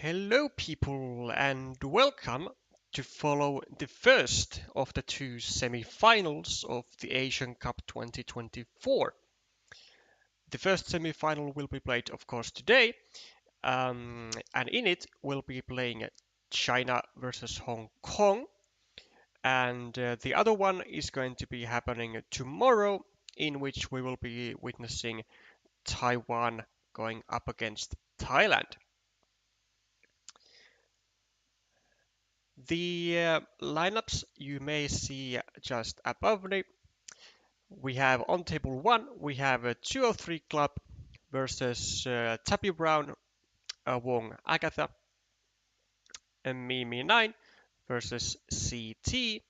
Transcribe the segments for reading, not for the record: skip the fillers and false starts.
Hello people and welcome to follow the first of the two semi-finals of the Asian Cup 2024. The first semi-final will be played of course today, and in it we'll be playing China versus Hong Kong, and the other one is going to be happening tomorrow, in which we will be witnessing Taiwan going up against Thailand. The lineups you may see just above me. We have on table 1, we have a 203 Club versus Tappy Brown, Wong Agatha, and Mimi 9 versus CT.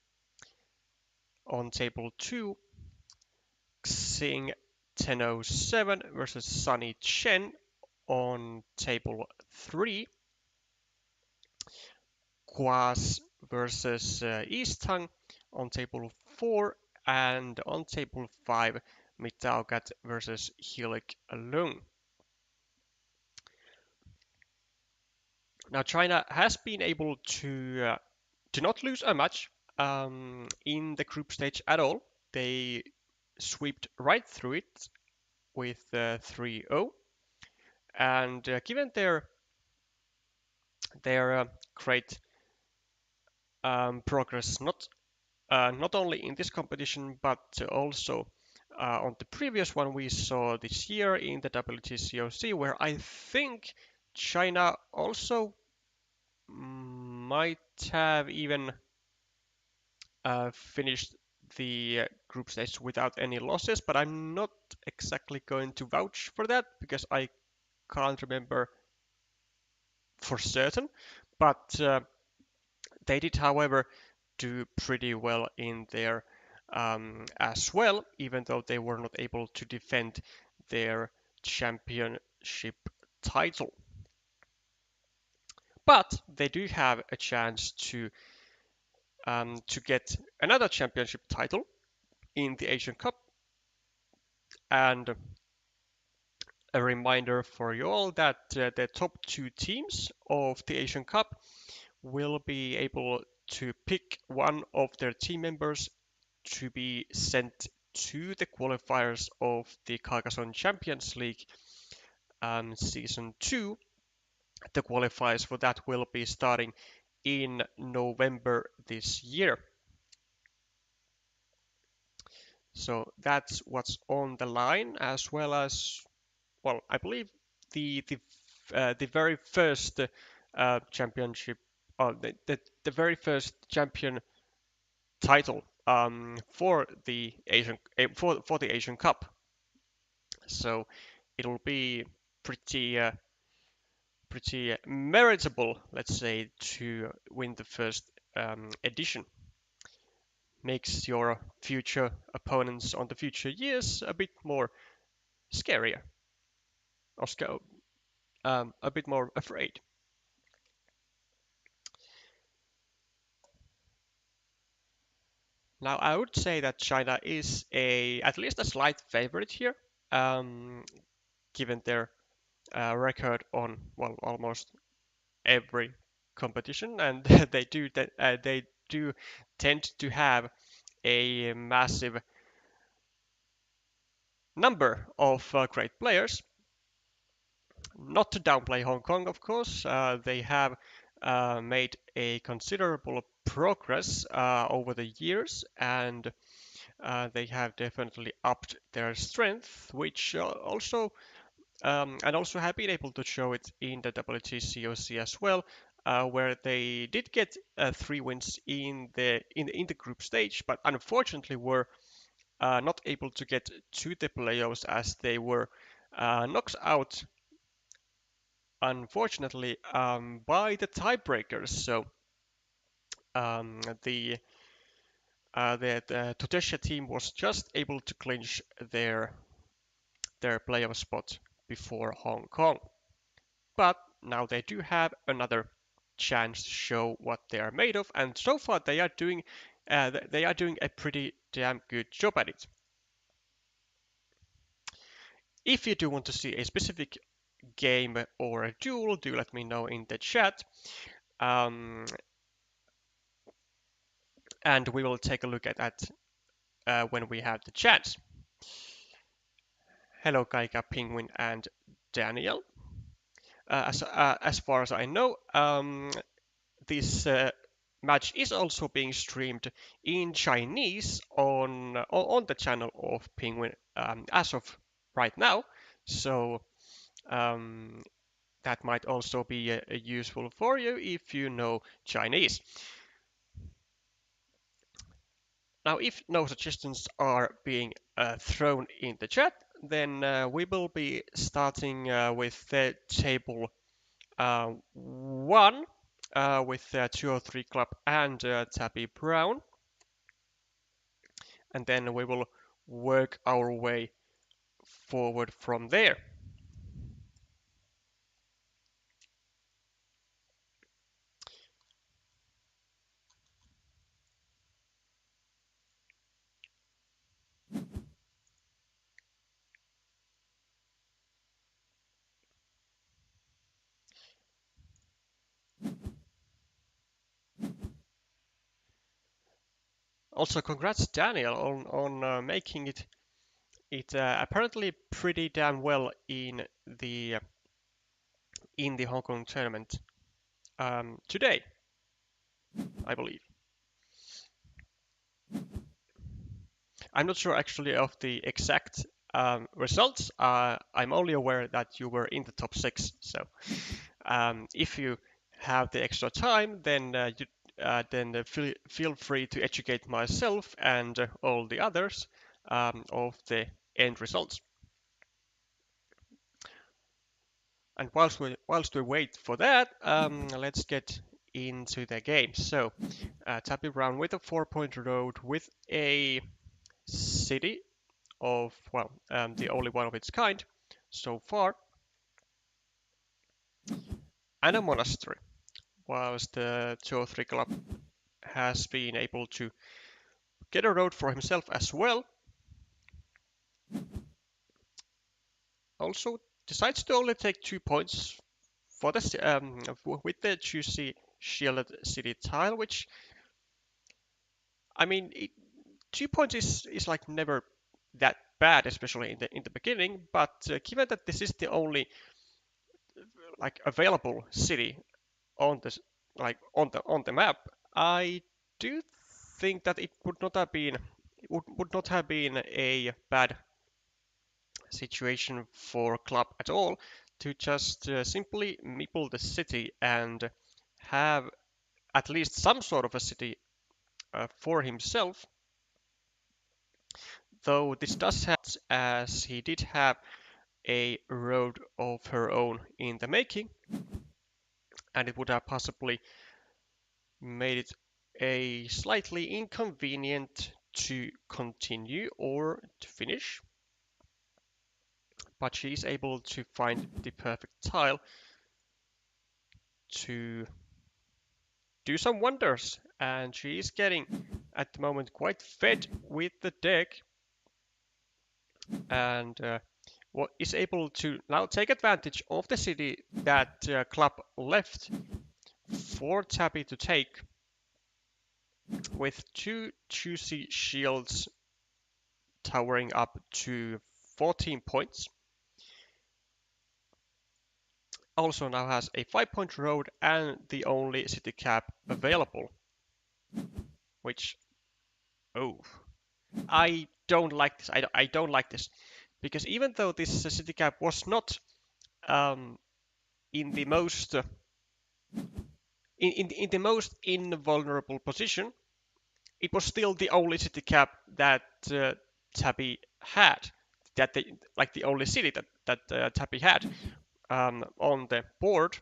On table 2, Xing 1007 versus Sunny Chen. On table 3, Quas versus Easthang. On table 4, and on table 5, Mitaugat versus Hilik Lung. Now China has been able to not lose a match in the group stage at all. They swept right through it with 3-0, and given their great progress, not only in this competition but also on the previous one we saw this year in the WTCOC, where I think China also might have even finished the group stage without any losses, but I'm not exactly going to vouch for that because I can't remember for certain. But they did, however, do pretty well in there as well, even though they were not able to defend their championship title. But they do have a chance to get another championship title in the Asian Cup. And a reminder for you all that the top 2 teams of the Asian Cup will be able to pick one of their team members to be sent to the qualifiers of the Carcassonne Champions League Season 2. The qualifiers for that will be starting in November this year. So that's what's on the line, as well as, well, I believe the very first championship, the very first champion title for the Asian Cup. So it'll be pretty meritable, let's say, to win the first edition. Makes your future opponents on the future years a bit more scarier, or a bit more afraid. Now, I would say that China is at least a slight favorite here, given their record on, well, almost every competition, and they do tend to have a massive number of great players. Not to downplay Hong Kong, of course, they have made a considerable progress over the years, and they have definitely upped their strength, which also have been able to show it in the WTCOC as well, where they did get 3 wins in the group stage, but unfortunately were not able to get to the playoffs as they were knocked out, unfortunately, by the tiebreakers. So the Totesha team was just able to clinch their playoff spot before Hong Kong. But now they do have another chance to show what they are made of, and so far they are doing a pretty damn good job at it. If you do want to see a specific game or a duel, do let me know in the chat. And we will take a look at that when we have the chance. Hello, Kaika, Penguin, and Daniel. As far as I know, this match is also being streamed in Chinese on the channel of Penguin as of right now. So that might also be useful for you if you know Chinese. Now, if no suggestions are being thrown in the chat, then we will be starting with the table 1 with 203 Club and Tabby Brown. And then we will work our way forward from there. Also, congrats Daniel on making it apparently pretty damn well in the Hong Kong tournament today, I believe. I'm not sure actually of the exact results. I'm only aware that you were in the top 6. So if you have the extra time, then feel free to educate myself and all the others of the end results. And whilst we wait for that, let's get into the game. So, Tappy Brown with a 4-point road with a city of, well, the only one of its kind so far, and a monastery, whilst the 203 Club has been able to get a road for himself as well. Also decides to only take 2 points for with the juicy shielded city tile, which, I mean, 2 points is like never that bad, especially in the beginning. But given that this is the only like available city on this on the map, I do think that it would not have been a bad situation for Club at all to just simply meeple the city and have at least some sort of a city for himself. Though this does have, as he did have a road of her own in the making, and it would have possibly made it a slightly inconvenient to continue or to finish. But she is able to find the perfect tile to do some wonders, and she is getting at the moment quite fed with the deck, and what is able to now take advantage of the city that Club left for Tabby to take, with 2 juicy shields towering up to 14 points. Also now has a 5-point road and the only city cap available, which, oh, I don't like this. I don't like this, because even though this city cap was not in the most in the most invulnerable position, it was still the only city cap that Tabby had. Like the only city that Tabby had on the board,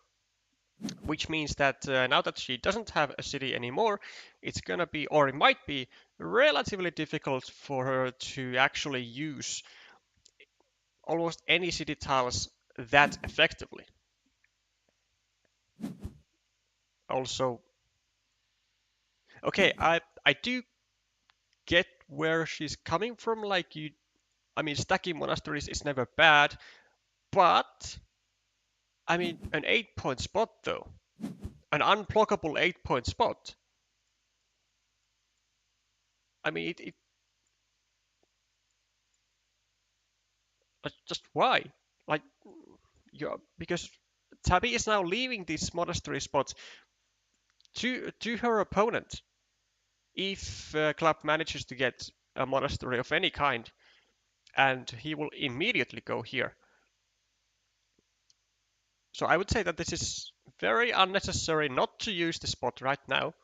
which means that now that she doesn't have a city anymore, it's gonna be, or it might be, relatively difficult for her to actually use almost any city tiles that effectively. Also, okay, I do get where she's coming from. Like, I mean, stacking monasteries is never bad, but I mean, an 8-point spot though. An unblockable 8-point spot. I mean, just why? Like, because Tabby is now leaving these monastery spots to her opponent. If Club manages to get a monastery of any kind, and he will immediately go here. So I would say that this is very unnecessary not to use the spot right now.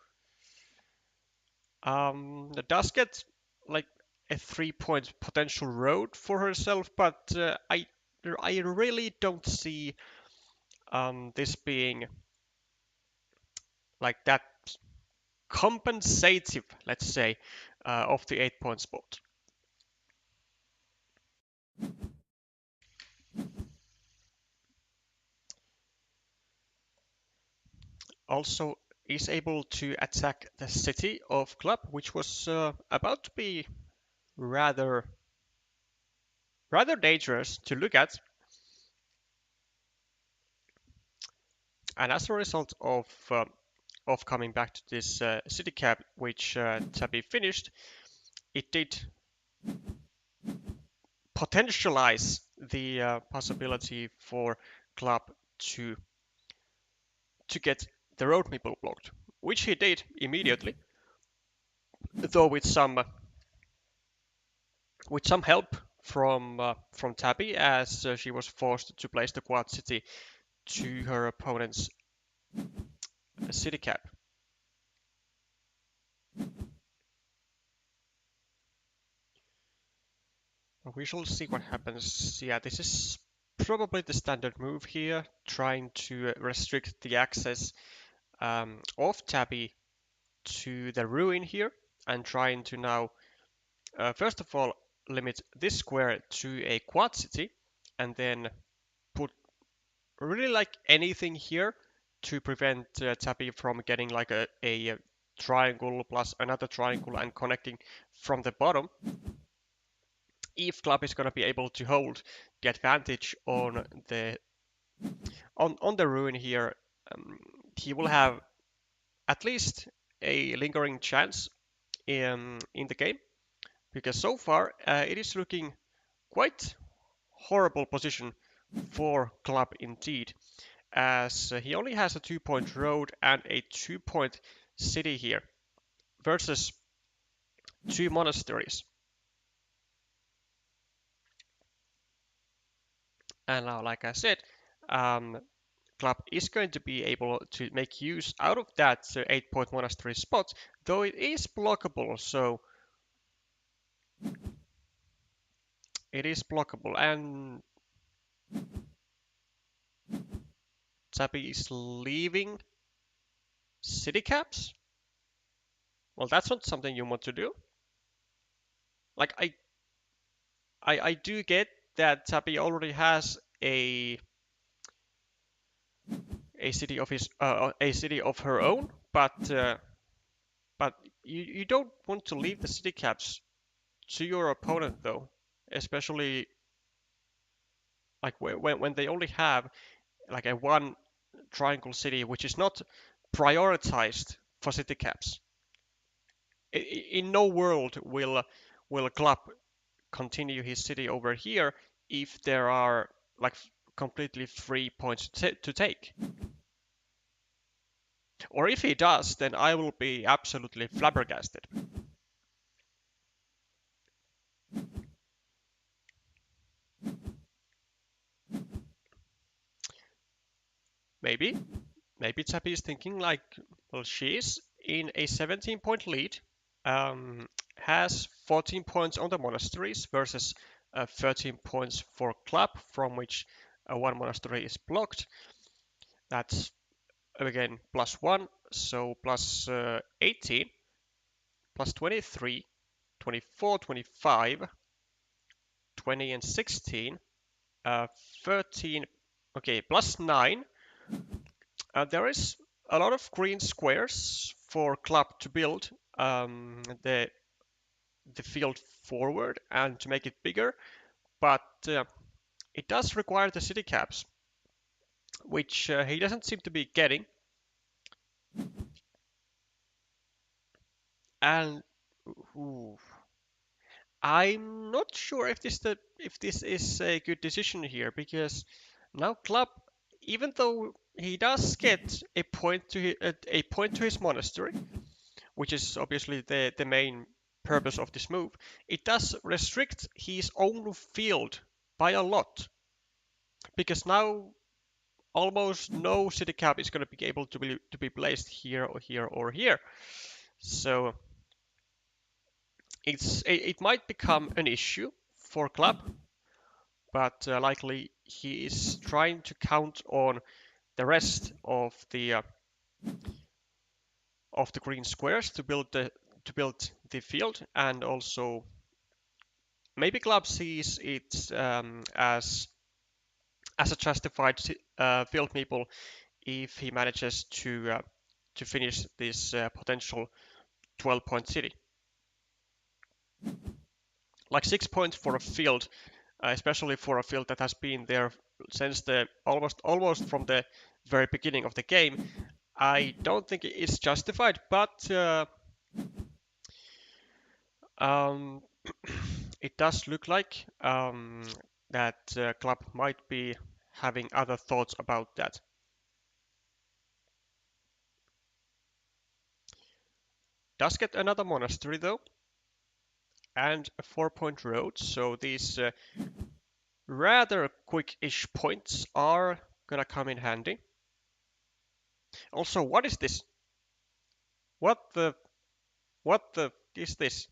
It does get like a 3-point potential road for herself, but I really don't see this being like that compensative, let's say, of the 8-point spot. Also is able to attack the city of Club, which was about to be rather dangerous to look at. And as a result of coming back to this city cap, which Tabby finished, it did potentialize the possibility for Club to get the road meeple blocked, which he did immediately, though with some help from Tabby, as she was forced to place the quad city to her opponent's city cap. We shall see what happens. Yeah, this is probably the standard move here, trying to restrict the access of Tabby to the ruin here, and trying to now, first of all, limit this square to a quad city, and then put really like anything here to prevent Tabby from getting like a triangle plus another triangle and connecting from the bottom. If Club is going to be able to hold the advantage on the ruin here, he will have at least a lingering chance in the game, because so far it is looking quite horrible position for Club indeed, as he only has a 2-point road and a 2-point city here versus 2 monasteries. And now, like I said, Club is going to be able to make use out of that 8-point monastery spot, though it is blockable, so it is blockable, and Zabi is leaving city caps. Well, that's not something you want to do. Like, I do get that Zabi already has a city of her own, but you don't want to leave the city caps to your opponent though, especially like when they only have like a one triangle city which is not prioritized for city caps. In no world will Club continue his city over here if there are like completely free points to take. Or if he does, then I will be absolutely flabbergasted. Maybe Tappy is thinking like, well, she's in a 17-point lead, has 14 points on the monasteries versus 13 points for Club, from which one monastery is blocked. That's again +1, so plus 18, plus 23, 24, 25, 20 and 16, 13, okay, plus 9. There is a lot of green squares for Club to build the field forward and to make it bigger, but it does require the city caps. which he doesn't seem to be getting. And ooh, I'm not sure if this is a good decision here, because now Club, even though he does get a point to his monastery, which is obviously the main purpose of this move, it does restrict his own field by a lot, because now almost no city cap is going to be able to be placed here or here or here. So it might become an issue for Club, but likely he is trying to count on the rest of the green squares to build the field, and also maybe Club sees it as a justified field meeple if he manages to finish this potential 12-point city. Like 6 points for a field, especially for a field that has been there since the almost from the very beginning of the game. I don't think it's justified, but um, it does look like that Club might be having other thoughts about that. Does get another monastery though, and a 4-point road, so these rather quick-ish points are gonna come in handy. Also, what is this? What the is this?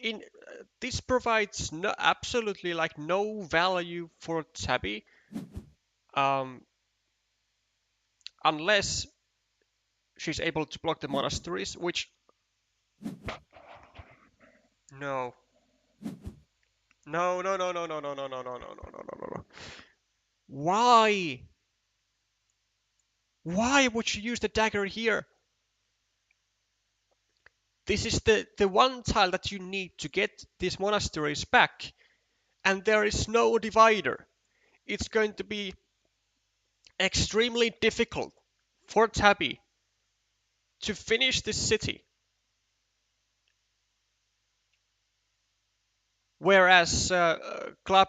In this provides absolutely like no value for Tabby, um, unless she's able to block the monasteries, which no, no, no, no, no, no, no, no, no, no, no, no, no, no, no. Why? Why would you use the dagger here? This is the one tile that you need to get these monasteries back, and there is no divider. It's going to be extremely difficult for Tabby to finish this city. Whereas Club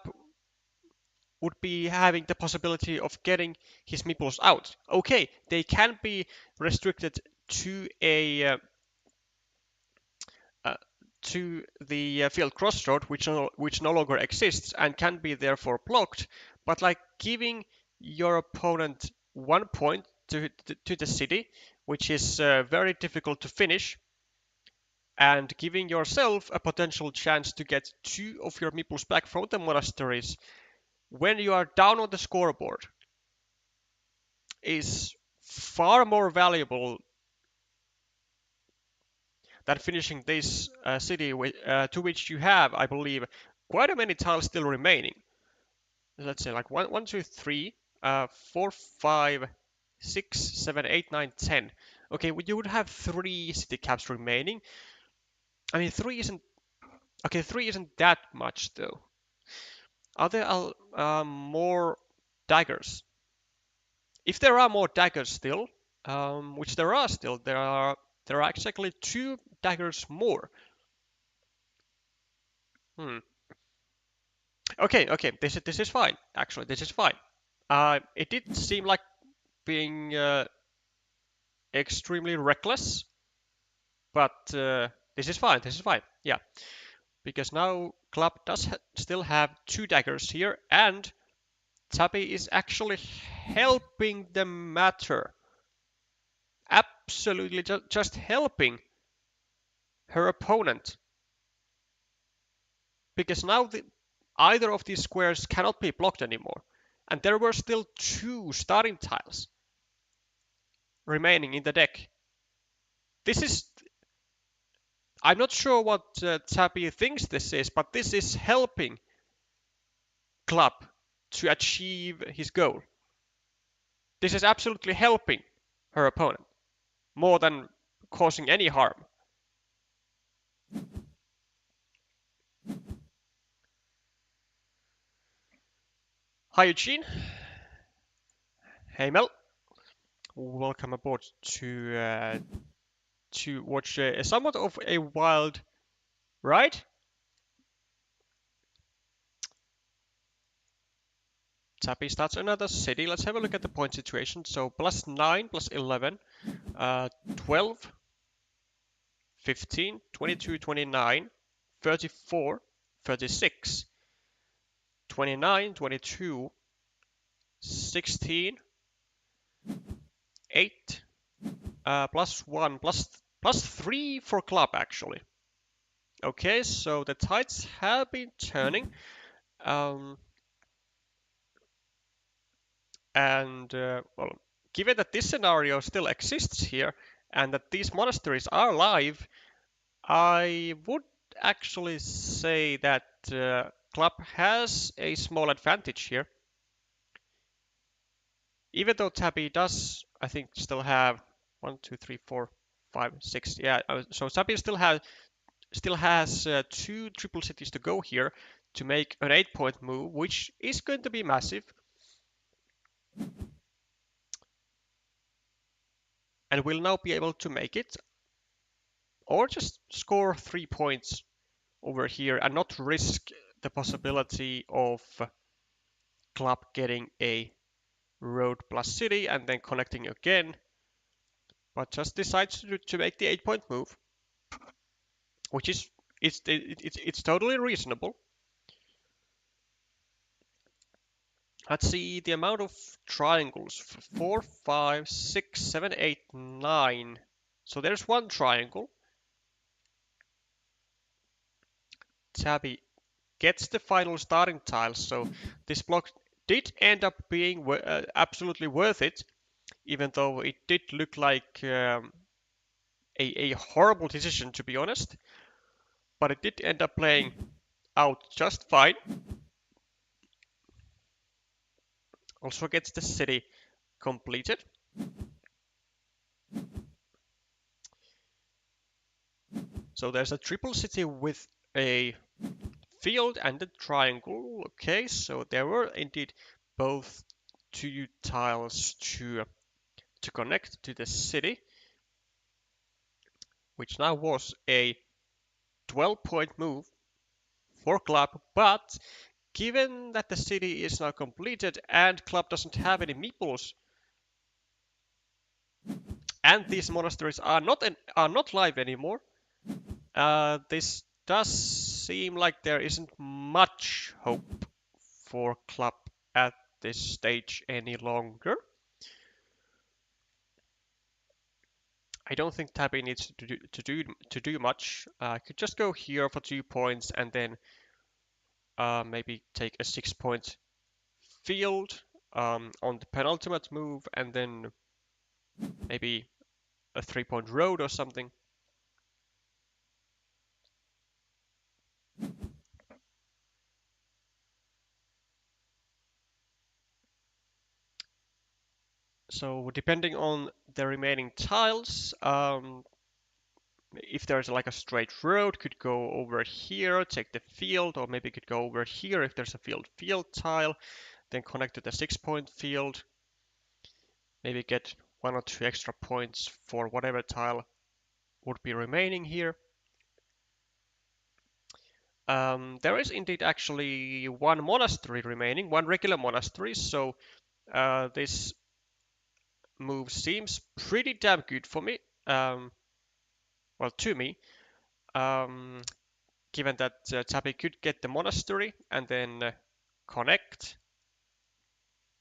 would be having the possibility of getting his meeples out. Okay, they can be restricted to a uh, to the field crossroad, which no longer exists and can be therefore blocked. But like giving your opponent 1 point to the city, which is very difficult to finish, and giving yourself a potential chance to get 2 of your meeples back from the monasteries when you are down on the scoreboard is far more valuable than finishing this city to which you have, I believe, quite a many tiles still remaining. Let's say like 1, 2, 3, 4, 5, 6, 7, 8, 9, 10. Okay, well, you would have 3 city caps remaining. I mean, 3 isn't that much though. Are there more daggers? If there are more daggers still, which there are still, there are actually 2 daggers more. Hmm. Okay, okay, this is fine. Actually, this is fine. It did seem like being extremely reckless, but this is fine. This is fine. Yeah, because now Club does still have 2 daggers here, and Tabi is actually helping the matter. Absolutely, just helping her opponent, because now either of these squares cannot be blocked anymore, and there were still 2 starting tiles remaining in the deck. This is, I'm not sure what Tabi thinks this is, but this is helping Club to achieve his goal. This is absolutely helping her opponent more than causing any harm. Hi Eugene. Hey Mel. Welcome aboard to watch somewhat of a wild ride. Tappy starts another city. Let's have a look at the point situation. So plus 9, plus 11, 12, 15, 22, 29, 34, 36, 29, 22, 16, 8, plus 1, plus 3 for club actually. Okay, so the tides have been turning. Um, And well, given that this scenario still exists here and that these monasteries are live, I would actually say that Club has a small advantage here. Even though Tabby does, I think, still have 1, 2, 3, 4, 5, 6. Yeah, so Tabby still has two triple cities to go here to make an 8-point move, which is going to be massive. And will now be able to make it or just score 3 points over here and not risk the possibility of club getting a road plus city and then connecting again, but just decides to make the 8-point move, which is it's totally reasonable. Let's see the amount of triangles: 4, 5, 6, 7, 8, 9. So there's one triangle. Tabby gets the final starting tile, so this block did end up being absolutely worth it, even though it did look like a horrible decision, to be honest. But it did end up playing out just fine. Also gets the city completed. So there's a triple city with a field and a triangle. Okay, so there were indeed both two tiles to connect to the city, which now was a 12-point move for club, but given that the city is now completed and club doesn't have any meeples and these monasteries are not live anymore, this does seem like there isn't much hope for club at this stage any longer. I don't think Tabby needs to do much. Could just go here for 2 points and then maybe take a 6-point field on the penultimate move and then maybe a 3-point road or something. So depending on the remaining tiles, if there's like a straight road, could go over here, take the field, or maybe could go over here if there's a field tile, then connect to the 6-point field, maybe get 1 or 2 extra points for whatever tile would be remaining here. There is indeed actually one monastery remaining, one regular monastery, so this move seems pretty damn good for me. Well, to me, um, given that Tabby could get the monastery and then connect,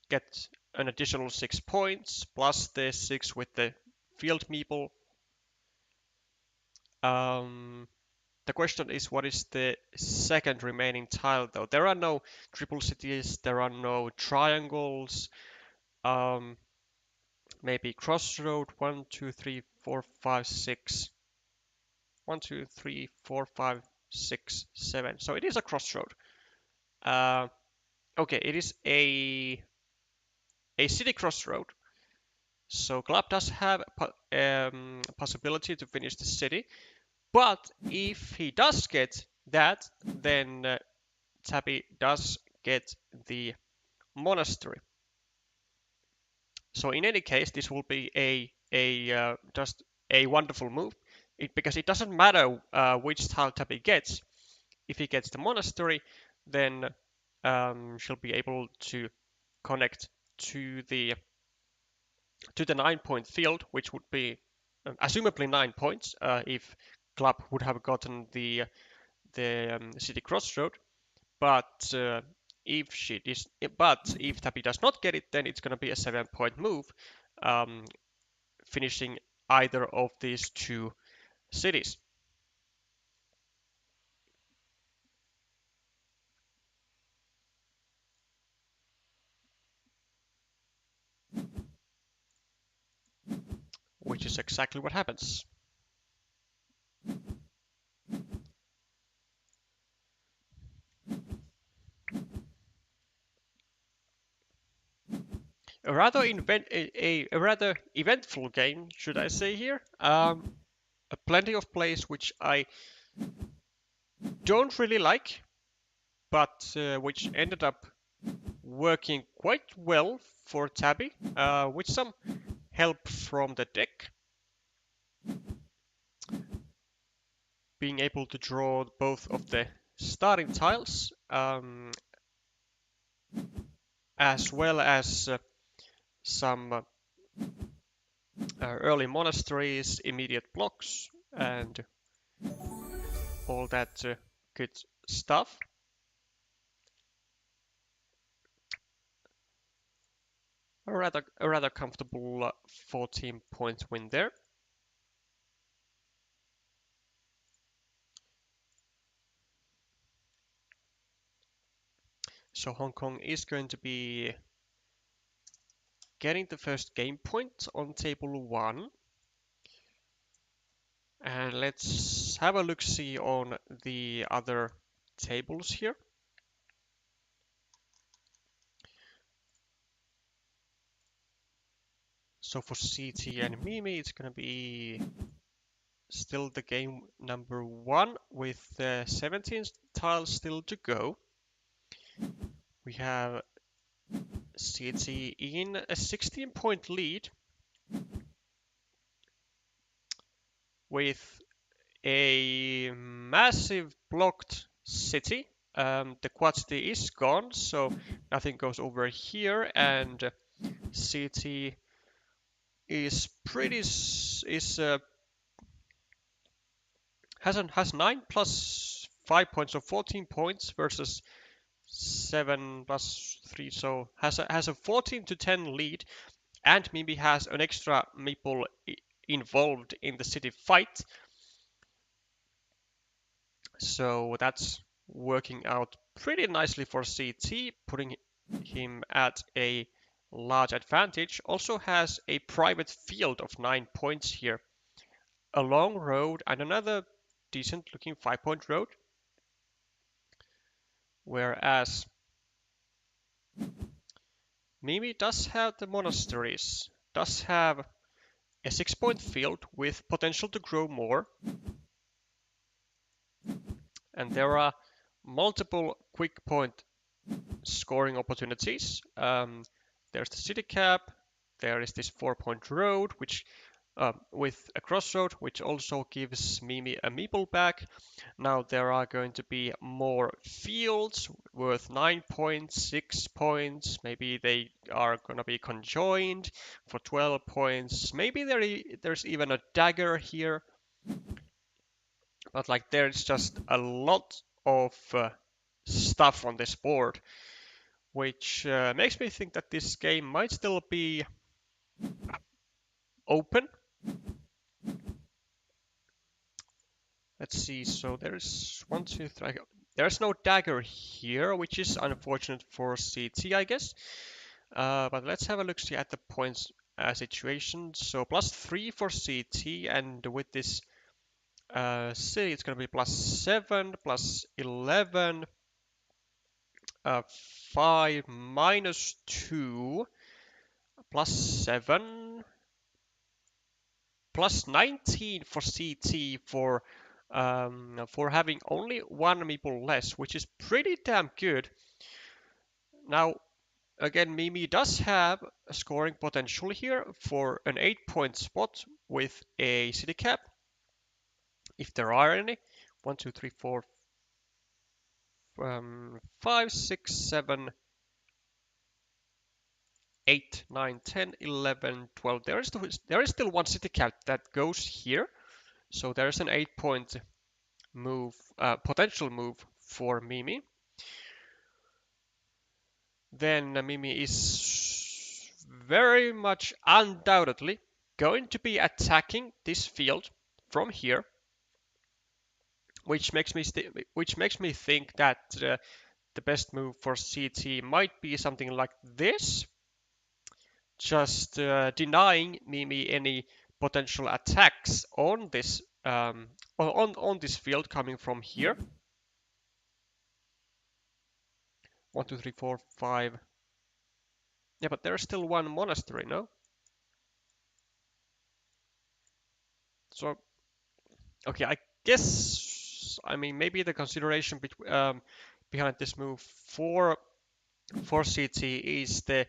get an additional 6 points, plus the 6 with the field meeple. The question is, what is the second remaining tile, though? There are no triple cities, there are no triangles. Maybe crossroad, 1, 2, 3, 4, 5, 6. 1, 2, 3, 4, 5, 6, 7. So it is a crossroad. Okay, it is a city crossroad. So club does have a possibility to finish the city, but if he does get that, then Tabby does get the monastery. So in any case, this will be just a wonderful move, because it doesn't matter which tile tab he gets. If he gets the monastery, then she'll be able to connect to the 9-point field, which would be assumably 9 points if Club would have gotten the city crossroad. But if Tappy does not get it, then it's going to be a 7-point move, finishing either of these two cities. Which is exactly what happens. A rather eventful game, should I say here. Plenty of plays which I don't really like, but which ended up working quite well for Tabby, with some help from the deck. Being able to draw both of the starting tiles, as well as some early monasteries, immediate blocks, and all that good stuff. A rather comfortable 14-point win there. So Hong Kong is going to be getting the first game point on table 1. And let's have a look-see on the other tables here. So for CT and Mimi, it's going to be still the game number 1 with 17 tiles still to go. We have CT in a 16-point lead with a massive blocked city. The quad city is gone, so nothing goes over here, and CT is has 9 plus 5 points, so 14 points versus 7 plus 3, so has a 14 to 10 lead, and Mimi has an extra meeple involved in the city fight. So that's working out pretty nicely for CT, putting him at a large advantage. Also has a private field of 9 points here, a long road, and another decent looking 5-point road. Whereas Mimi does have the monasteries, does have a 6-point field with potential to grow more. And there are multiple quick point scoring opportunities. There's the city cap, there is this 4-point road, which with a crossroad, which also gives Mimi a meeple back. Now there are going to be more fields worth 9 points, 6 points. Maybe they are going to be conjoined for 12 points. Maybe there's even a dagger here. But like there's just a lot of stuff on this board, which makes me think that this game might still be open. Let's see, so there's 1, 2, 3. There's no dagger here, which is unfortunate for CT, I guess. But let's have a look see at the points situation. So +3 for CT, and with this city, it's going to be +7, +11, 5, -2, +7, +19 for CT for having only 1 meeple less, which is pretty damn good. Now, again, Mimi does have a scoring potential here for an 8-point spot with a city cap, if there are any. 1, 2, 3, 4, 5, 6, 7, 8, 9, 10, 11, 12. There is still one city cap that goes here. So there's an 8-point move, potential move for Mimi. Then Mimi is very much undoubtedly going to be attacking this field from here, which makes me think that the best move for CT might be something like this, just denying Mimi any potential attacks on this on this field coming from here. 1, 2, 3, 4, 5. Yeah, but there's still one monastery, no? So, okay, I guess, I mean, maybe the consideration behind this move for CT is the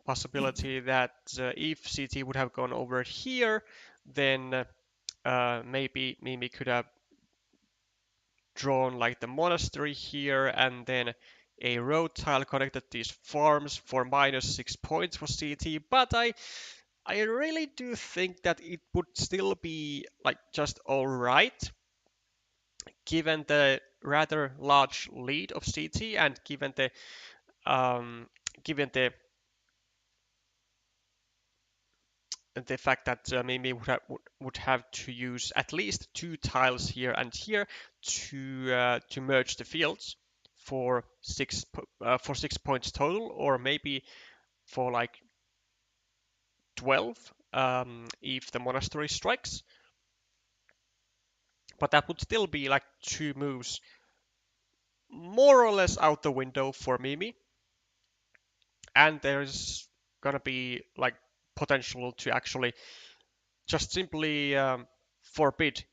possibility that if CT would have gone over here, then maybe Mimi could have drawn like the monastery here and then a road tile connected these farms for -6 points for CT, but I really do think that it would still be like just alright given the rather large lead of CT and given the um, given the fact that Mimi would have to use at least 2 tiles here and here to merge the fields for 6 points total, or maybe for like 12 if the monastery strikes. But that would still be like 2 moves more or less out the window for Mimi, and there's gonna be like potential to actually just simply forbid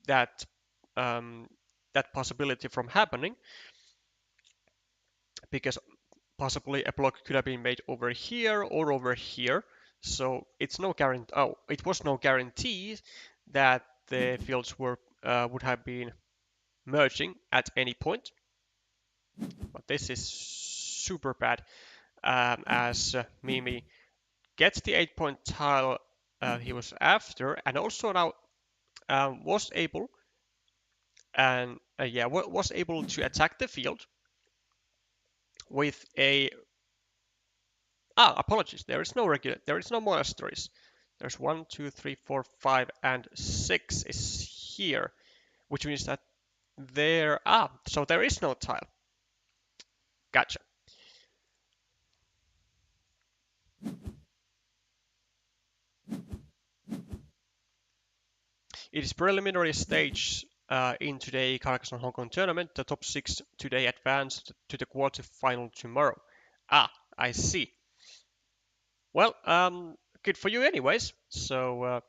that that possibility from happening, because possibly a block could have been made over here or over here. So it's no guarantee. Oh, it was no guarantee that the fields would have been merging at any point. But this is super bad, as Mimi gets the 8-point tile he was after, and also now was able was able to attack the field with a apologies. There is no monasteries. There's 1, 2, 3, 4, 5, and 6 is here, which means that so there is no tile. Gotcha. It is preliminary stage in today Carcassonne Hong Kong tournament. The top 6 today advanced to the quarterfinal tomorrow. I see. Well, good for you anyways. So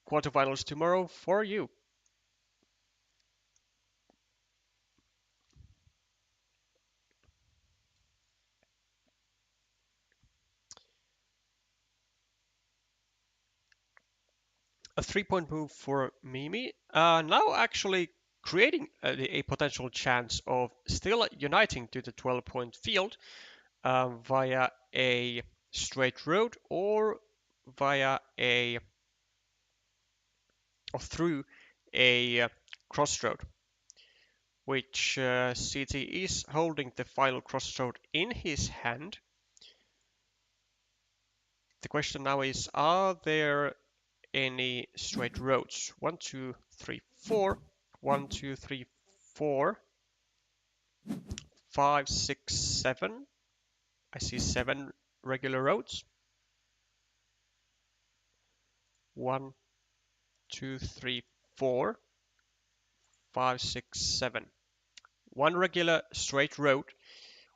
quarterfinals tomorrow for you. A 3-point move for Mimi. Now actually creating a potential chance of still uniting to the 12-point field via a straight road or via or through a crossroad, which CT is holding the final crossroad in his hand. The question now is, are there any straight roads? 1, 2, 3, 4. 1, 2, 3, 4. 5, 6, 7. I see 7 regular roads. 1, 2, 3, 4. 5, 6, 7. One regular straight road,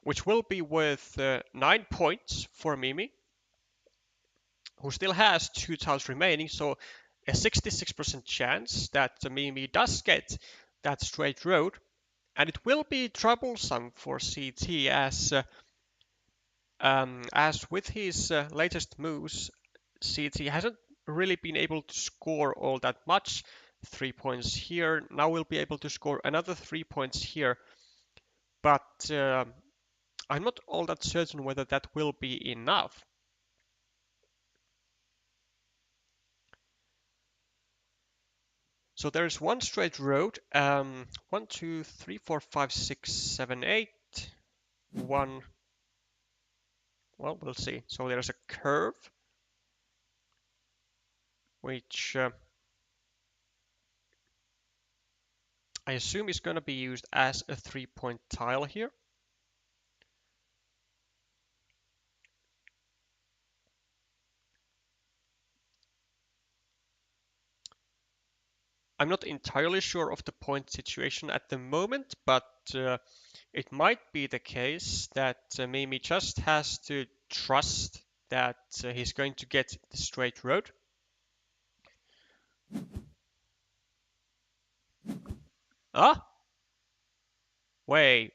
which will be worth 9 points for Mimi, who still has 2 tiles remaining, so a 66% chance that Mimi does get that straight road, and it will be troublesome for CT as As with his latest moves, CT hasn't really been able to score all that much. 3 points here. Now we'll be able to score another 3 points here. But I'm not all that certain whether that will be enough. So there's one straight road. 1, 2, 3, 4, 5, 6, 7, 8. 1. Well, we'll see. So there's a curve, which I assume is going to be used as a 3-point tile here. I'm not entirely sure of the point situation at the moment, but it might be the case that Mimi just has to trust that he's going to get the straight road. Ah? Wait.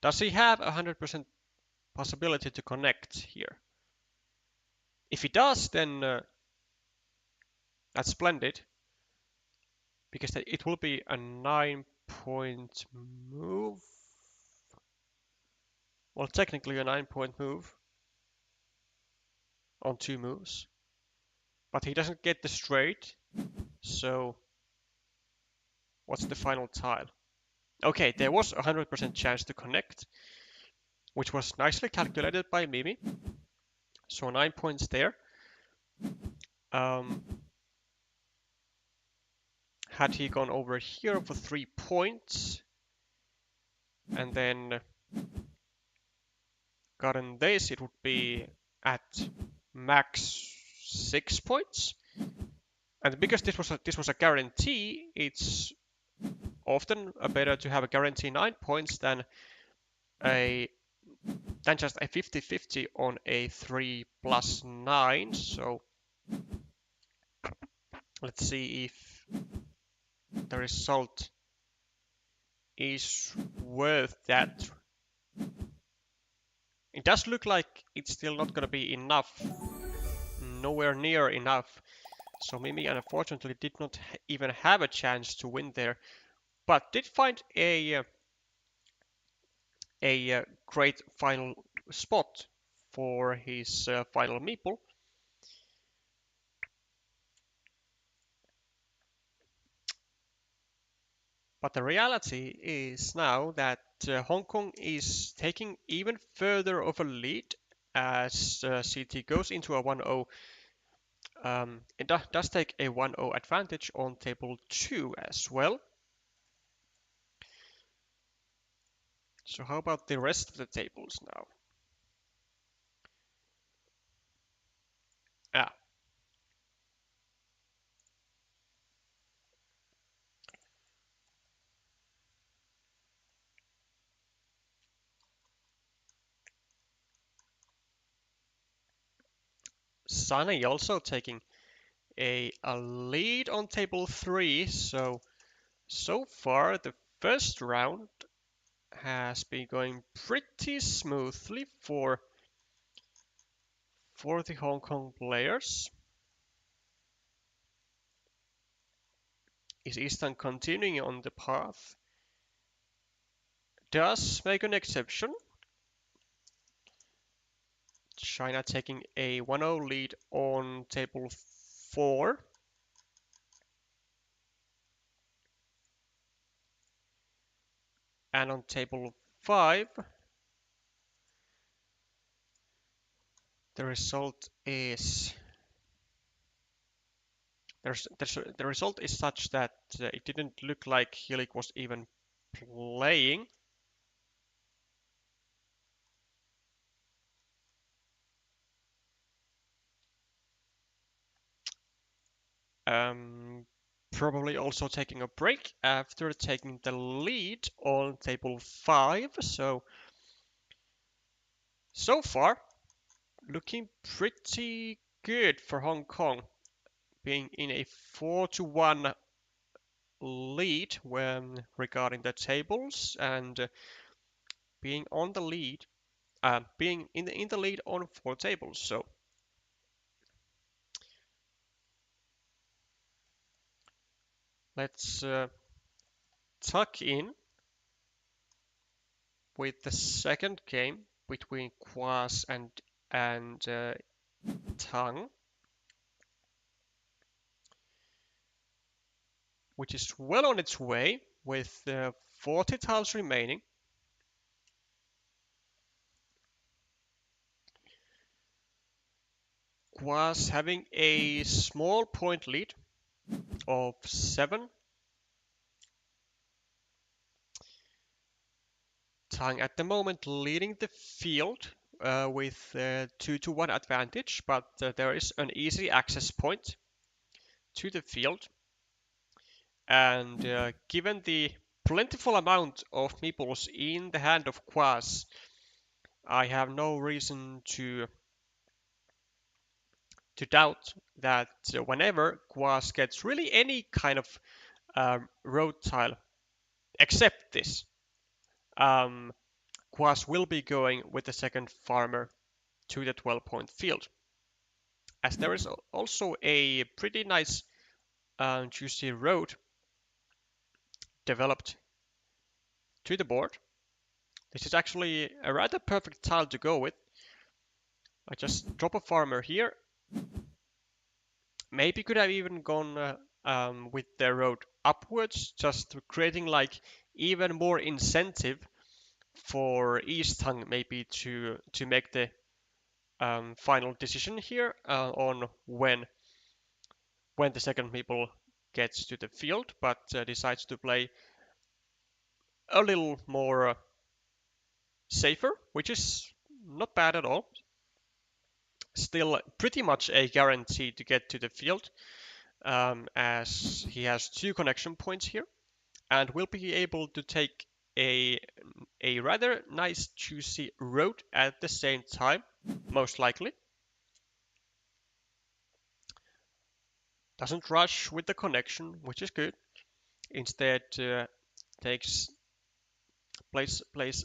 Does he have a 100% possibility to connect here? If he does, then that's splendid, because it will be a 9-point move. Well, technically a 9-point move on 2 moves. But he doesn't get the straight, so what's the final tile? Okay, there was a 100% chance to connect, which was nicely calculated by Mimi. So 9 points there. Had he gone over here for 3 points and then gotten this, it would be at max 6 points. And because this was a guarantee, it's often better to have a guarantee 9 points than just a 50-50 on a 3 plus 9. So let's see if the result is worth that. It does look like it's still not going to be enough, nowhere near enough. So Mimi unfortunately did not even have a chance to win there, but did find a great final spot for his final meeple. But the reality is now that Hong Kong is taking even further of a lead as CT goes into a 1-0. It does take a 1-0 advantage on table 2 as well. So how about the rest of the tables now? Ah. Sunny also taking a lead on table 3. So far the first round has been going pretty smoothly for the Hong Kong players. Is Easton continuing on the path? Does make an exception. China taking a 1-0 lead on table 4. And on table 5, the result is the result is such that it didn't look like Hilik was even playing. Probably also taking a break after taking the lead on table 5. So far, looking pretty good for Hong Kong, being in a 4-1 lead when regarding the tables and being on the lead being in the lead on 4 tables. So let's tuck in with the second game between Quas and Tang, which is well on its way with 40 tiles remaining. Quas having a small point lead of 7. Tang at the moment leading the field with 2-1 advantage, but there is an easy access point to the field. And given the plentiful amount of meeples in the hand of Quas, I have no reason to doubt that whenever Quas gets really any kind of road tile, except this, Quas will be going with the second farmer to the 12-point field. As there is also a pretty nice juicy road developed to the board. This is actually a rather perfect tile to go with. I just drop a farmer here. Maybe could have even gone with the road upwards, just creating like even more incentive for East Tang maybe to make the final decision here on when the second meeple gets to the field, but decides to play a little more safer, which is not bad at all. Still pretty much a guarantee to get to the field, as he has 2 connection points here and will be able to take a rather nice juicy road at the same time, most likely. Doesn't rush with the connection, which is good. Instead plays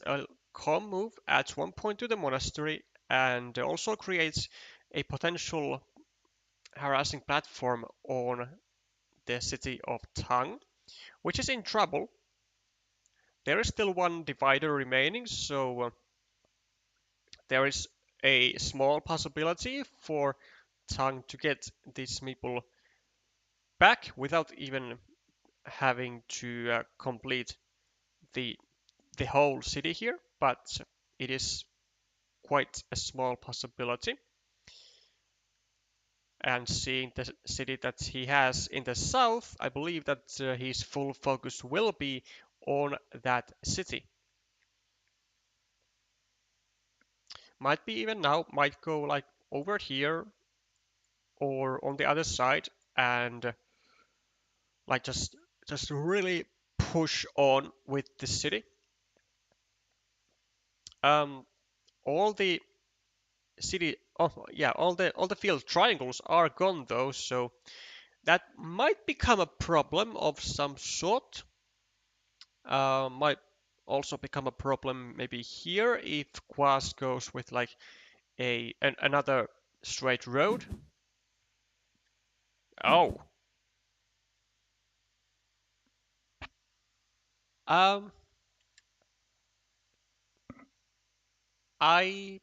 a calm move, adds 1 point to the monastery, and also creates a potential harassing platform on the city of Tang, which is in trouble. There is still 1 divider remaining, so there is a small possibility for Tang to get this meeple back without even having to complete the whole city here, but it is quite a small possibility. And seeing the city that he has in the south, I believe that his full focus will be on that city. Might be even now, might go like over here or on the other side and like just really push on with the city. All the city, oh yeah, all the field triangles are gone though, so that might become a problem of some sort. Might also become a problem maybe here if Quas goes with like another straight road. Oh. I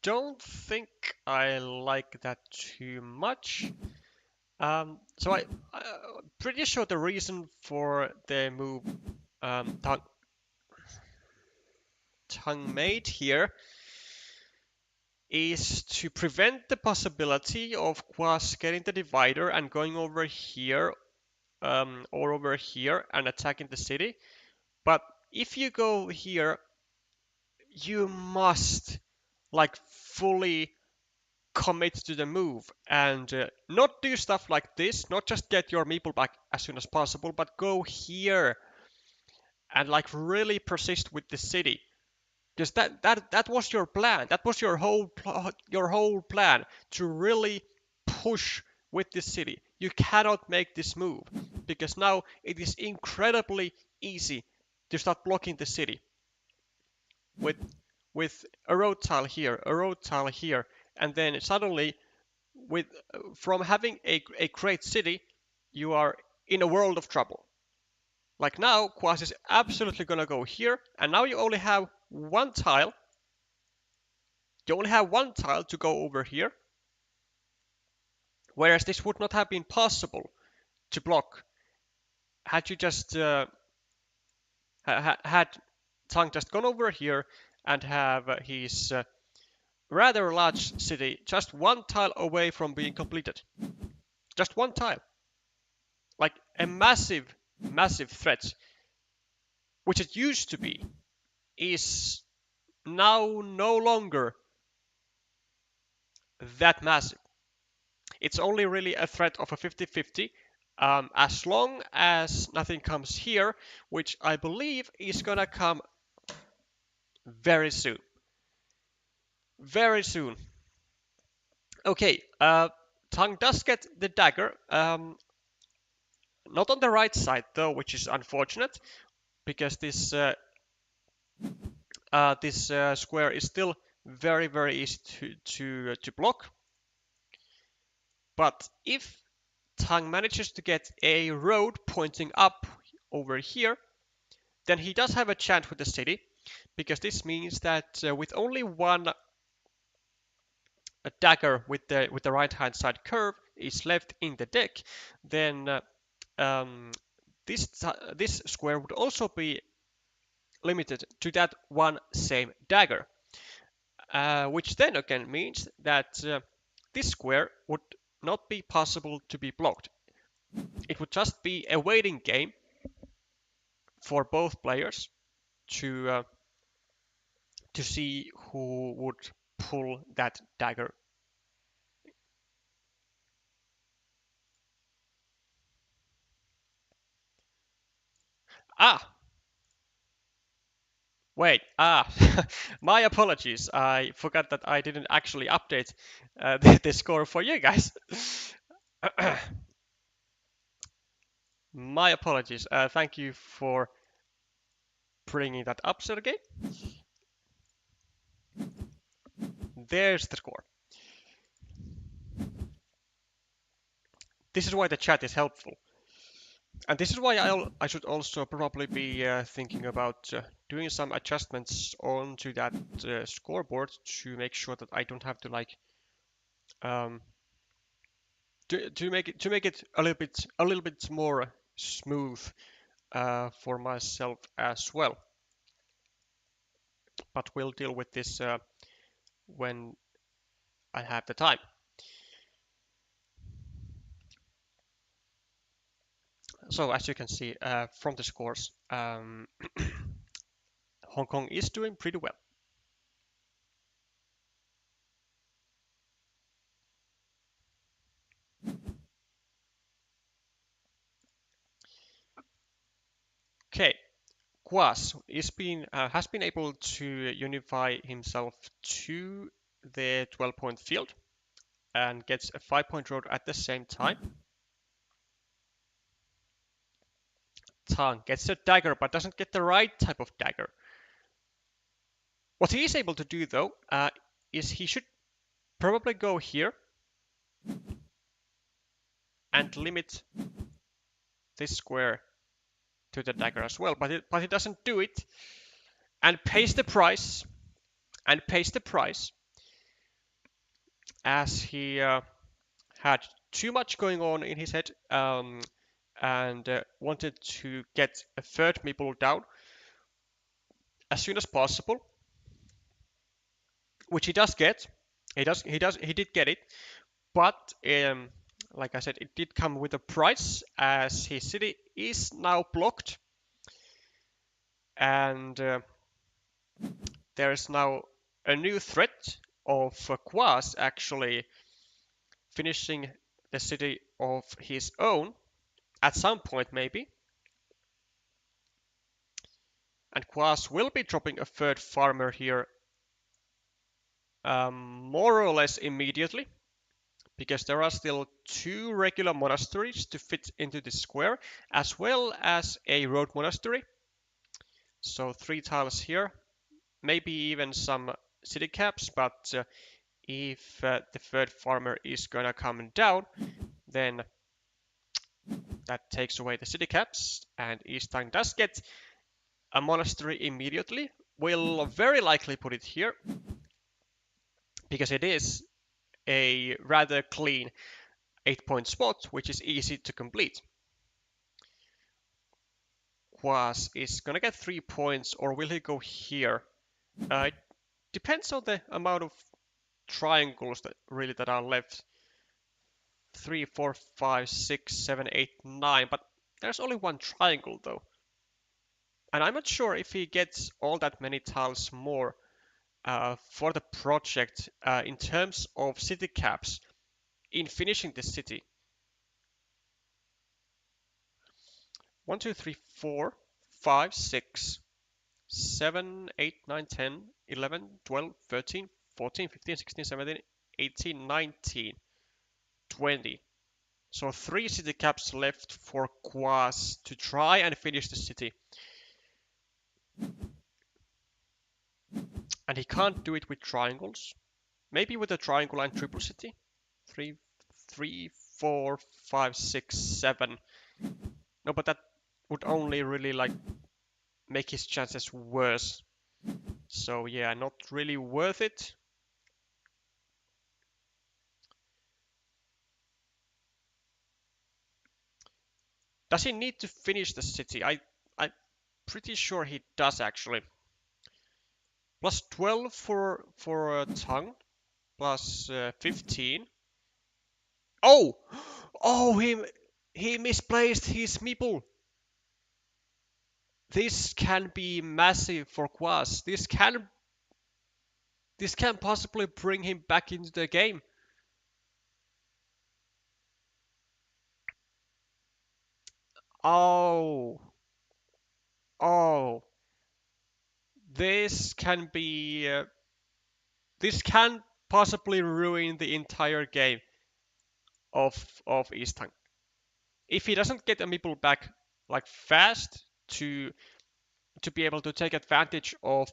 don't think I like that too much. So I'm pretty sure the reason for the move Tang made here is to prevent the possibility of Quas getting the divider and going over here or over here and attacking the city. But if you go here, you must like fully commit to the move and not do stuff like this, not just get your meeple back as soon as possible, but go here and like really persist with the city. Because that was your plan. That was your whole plan to really push with the city. You cannot make this move because now it is incredibly easy to start blocking the city with with a road tile here, a road tile here, and then suddenly with from having a great city, you are in a world of trouble. Like now, Quas is absolutely gonna go here, and now you only have one tile. You only have one tile to go over here, whereas this would not have been possible to block had you just had Tang just gone over here and have his rather large city just one tile away from being completed. Just one tile. Like a massive, massive threat, which it used to be, is now no longer that massive. It's only really a threat of a 50-50 as long as nothing comes here, which I believe is gonna come very soon. Very soon. Okay, Tang does get the dagger. Not on the right side though, which is unfortunate because this square is still very very easy to block. But if Tang manages to get a road pointing up over here, then he does have a chance with the city, because this means that with only one dagger with the right hand side curve is left in the deck, then um, this square would also be limited to that one same dagger, which then again means that this square would not be possible to be blocked. It would just be a waiting game for both players to see who would pull that dagger. Ah, wait, my apologies. I forgot that I didn't actually update the score for you guys. My apologies. Thank you for bringing that up, Sergey. There's the score. This is why the chat is helpful. And this is why I should also probably be thinking about doing some adjustments onto that scoreboard to make sure that I don't have to like um, to make it a little bit more smooth for myself as well. But we'll deal with this when I have the time. So as you can see from the scores, Hong Kong is doing pretty well. Okay, Quas has been able to unify himself to the 12-point field and gets a 5-point road at the same time. Tang gets a dagger but doesn't get the right type of dagger. What he is able to do though is he should probably go here and limit this square to the dagger as well, but he doesn't do it and pays the price as he had too much going on in his head and wanted to get a third meeple down as soon as possible, which he does get. He did get it, but like I said, it did come with a price as his city is now blocked, and there is now a new threat of Quas actually finishing the city of his own at some point maybe. And Quas will be dropping a third farmer here more or less immediately, because there are still 2 regular monasteries to fit into this square, as well as a road monastery. So 3 tiles here maybe even some city caps, but if the third farmer is gonna come down, then that takes away the city caps, and Eastang does get a monastery immediately. We'll very likely put it here, because it is a rather clean 8-point spot, which is easy to complete. Quas is gonna get 3 points, or will he go here? It depends on the amount of triangles that are left. 3, 4, 5, 6, 7, 8, 9, but there's only one triangle though. And I'm not sure if he gets all that many tiles more for the project in terms of city caps in finishing the city. 1, 2, 3, 4, 5, 6, 7, 8, 9, 10, 11, 12, 13, 14, 15, 16, 17, 18, 19, 20. So 3 city caps left for Quas to try and finish the city. And he can't do it with triangles. Maybe with a triangle and triple city. 3, 3, 4, 5, 6, 7. No, but that would only really like make his chances worse. So yeah, not really worth it. Does he need to finish the city? I'm pretty sure he does actually. Plus 12 for tongue. Plus 15. Oh! Oh, he misplaced his meeple. This can be massive for Quas. This can possibly bring him back into the game. Oh. Oh. This can be this can possibly ruin the entire game of Eastang. If he doesn't get a meeple back like fast to be able to take advantage of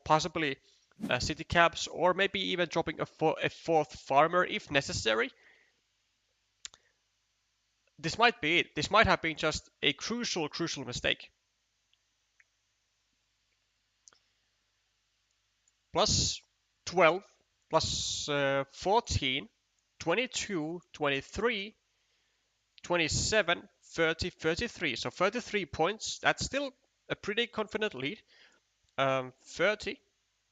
possibly city caps, or maybe even dropping a fourth farmer if necessary, this might be it. This might have been just a crucial mistake. Plus 12, plus 14, 22, 23, 27, 30, 33. So 33 points. That's still a pretty confident lead. 30,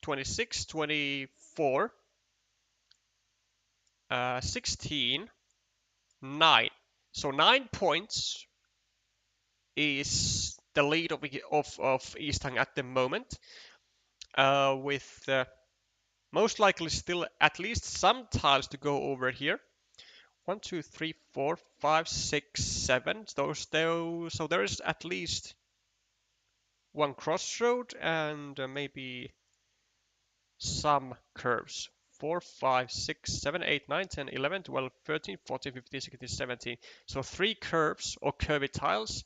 26, 24, 16, 9. So 9 points is the lead of Easthang at the moment, with most likely still at least some tiles to go over here. 1, 2, 3, 4, 5, 6, 7. So there is at least one crossroad and maybe some curves. 4, 5, 6, 7, 8, 9, 10, 11, 12, 13, 14, 15, 16, 17. So 3 curves or curvy tiles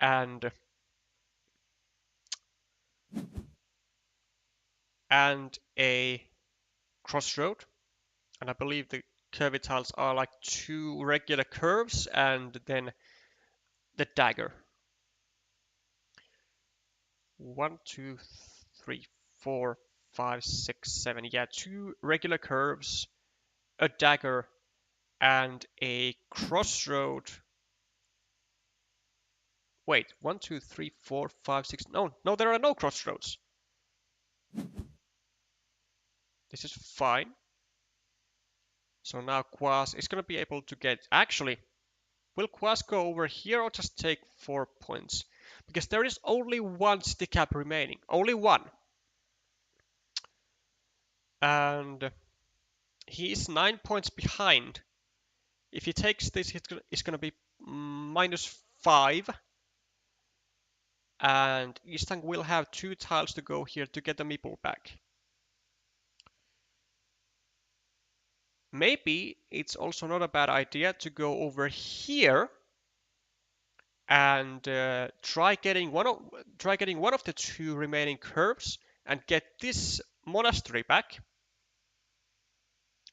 and a crossroad. And I believe the curvy tiles are like 2 regular curves and then the dagger. 1, 2, 3, 4, 5, 6, 7. Yeah, 2 regular curves, a dagger, and a crossroad. Wait, 1, 2, 3, 4, 5, 6. No, there are no crossroads. This is fine. So now Quas is going to be able to get... Actually, will Quas go over here or just take 4 points? Because there is only one city cap remaining. Only one. And he is 9 points behind. If he takes this, it's going to be -5. And Eastang will have 2 tiles to go here to get the meeple back. Maybe it's also not a bad idea to go over here and try getting one of the 2 remaining curves and get this monastery back.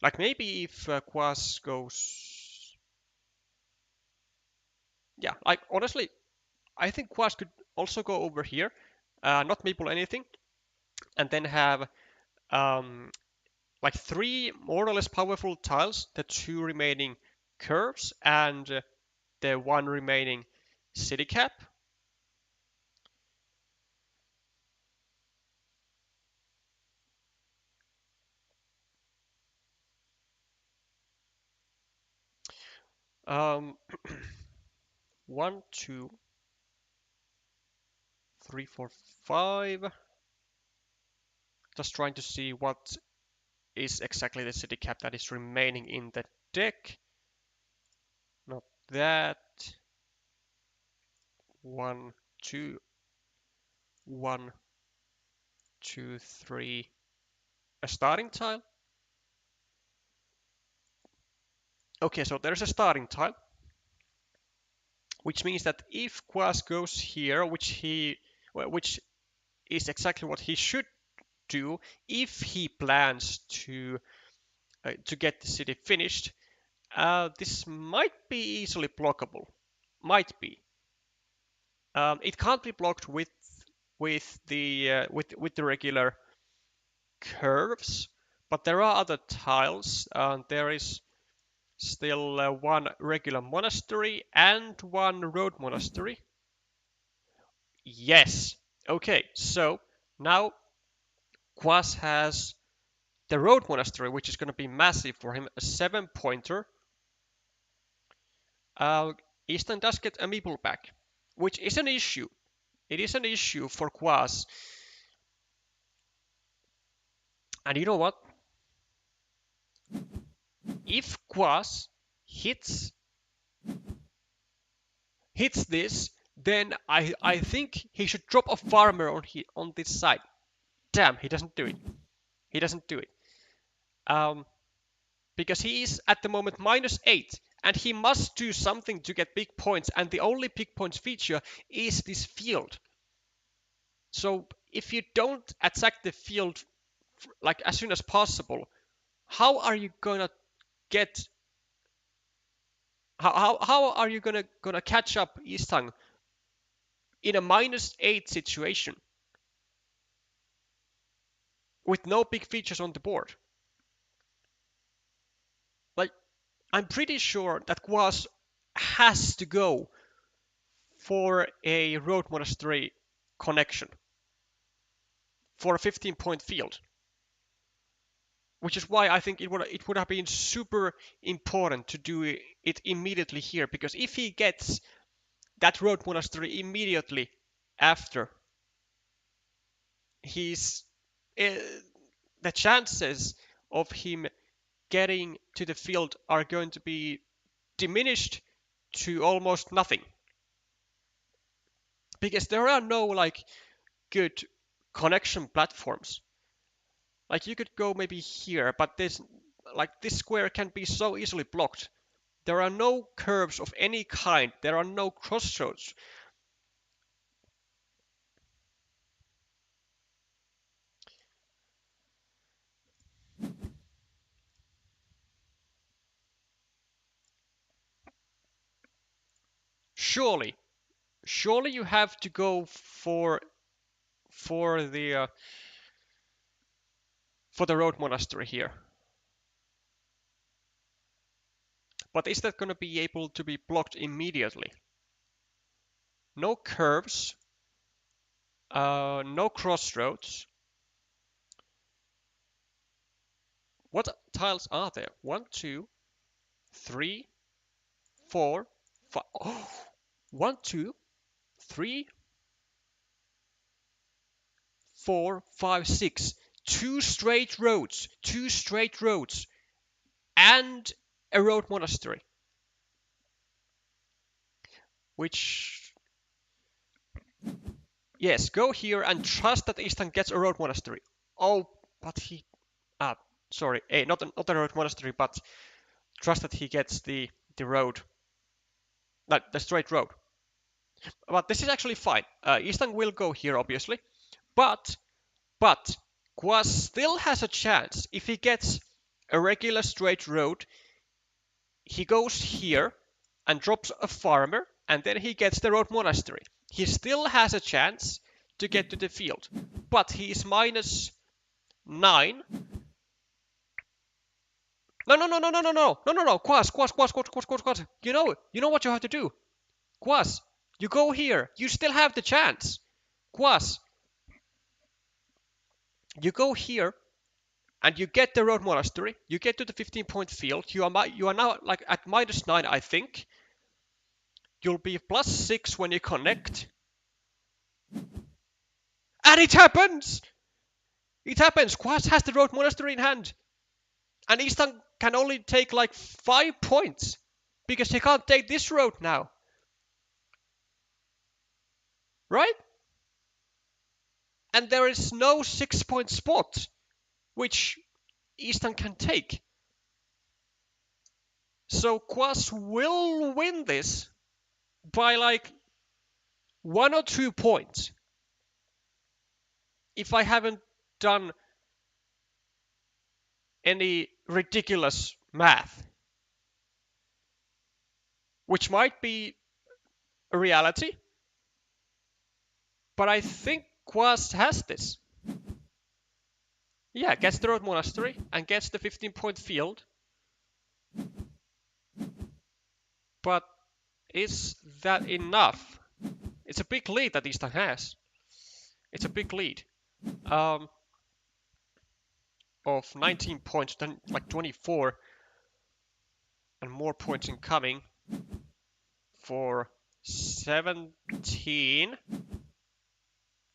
Like maybe if Quas goes, yeah. Like honestly, I think Quas could also go over here, not maple anything, and then have um, like 3 more or less powerful tiles, the 2 remaining curves, and the 1 remaining city cap. Um, 1, 2, 3, 4, 5. Just trying to see what is exactly the city cap that is remaining in the deck. Not that. 1, 2, 1, 2, 3. A starting tile. Okay, so there's a starting tile, which means that if Quas goes here, which is exactly what he should do if he plans to get the city finished, this might be easily blockable. Might be. It can't be blocked with the regular curves, but there are other tiles. There is still 1 regular monastery and 1 road monastery. Yes. Okay, so now Quas has the road monastery, which is going to be massive for him, a 7-pointer. Easton does get a meeple back, which is an issue. It is an issue for Quas. And you know what? If Quas hits this, then I think he should drop a farmer on this side. Damn, he doesn't do it. He doesn't do it. Because he is at the moment -8, and he must do something to get big points, and the only big points feature is this field. So if you don't attack the field like as soon as possible, how are you gonna get how are you gonna catch up Easthang in a -8 situation with no big features on the board? Like I'm pretty sure that Quas has to go for a road monastery connection for a 15-point field, which is why I think it would have been super important to do it immediately here, because if he gets that road monastery immediately after, he's uh, the chances of him getting to the field are going to be diminished to almost nothing, because there are no like good connection platforms. Like you could go maybe here, but this square can be so easily blocked. There are no curves of any kind. There are no crossroads. Surely, surely you have to go for the road monastery here. But is that going to be able to be blocked immediately? No curves, no crossroads. What tiles are there? 1, 2, 3, 4, 5. Oh, 1, 2, 3, 4, 5, 6. Two straight roads. Two straight roads. And a road monastery. Which, yes, go here and trust that Istan gets a road monastery. Oh, but he, sorry, not a road monastery, but trust that he gets the road, like the straight road. But this is actually fine. Istan will go here, obviously, but But Quas still has a chance. If he gets a regular straight road, he goes here and drops a farmer, and then he gets the road monastery. He still has a chance to get to the field, but he is -9. No. Quas. You know what you have to do. Quas, you go here. You still have the chance. Quas, you go here and you get the road monastery. You get to the 15-point field. You are now like at -9, I think. You'll be +6 when you connect. And it happens! It happens! Quas has the road monastery in hand. And Easton can only take like 5 points. Because he can't take this road now. Right? And there is no 6-point spot which Easton can take. So Quas will win this by like 1 or 2 points. If I haven't done any ridiculous math. Which might be a reality. But I think Quas has this. Yeah, gets the road monastery and gets the 15-point field. But is that enough? It's a big lead that Easton has. It's a big lead. Of 19 points, then like 24 and more points incoming for 17.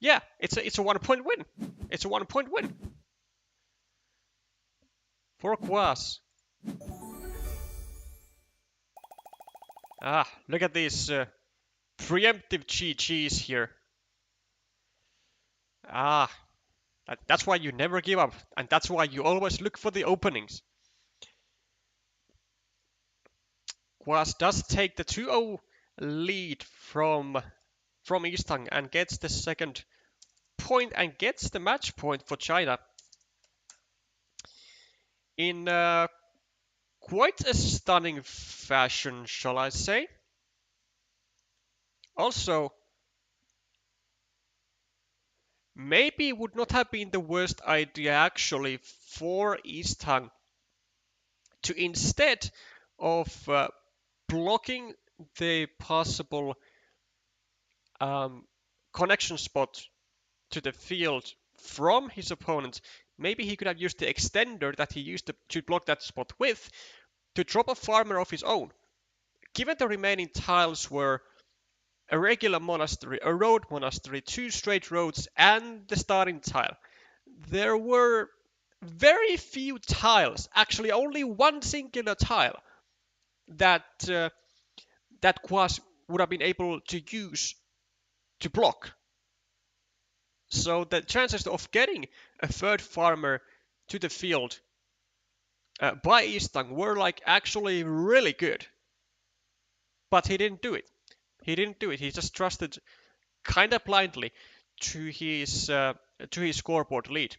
Yeah, it's a 1-point win. It's a 1-point win for Quas. Look at these preemptive GGs here. That's why you never give up, and that's why you always look for the openings. Quas does take the 2-0 lead from Easton and gets the second point and gets the match point for China in quite a stunning fashion, shall I say. Also, maybe it would not have been the worst idea actually for Easton to, instead of blocking the possible connection spot to the field from his opponent, maybe he could have used the extender that he used to block that spot with to drop a farmer of his own. Given the remaining tiles were a regular monastery, a road monastery, 2 straight roads, and the starting tile, there were very few tiles, actually only one singular tile, that Quas would have been able to use to block. So the chances of getting a third farmer to the field by Easton were like actually really good. But he didn't do it. He just trusted kind of blindly to his scoreboard lead.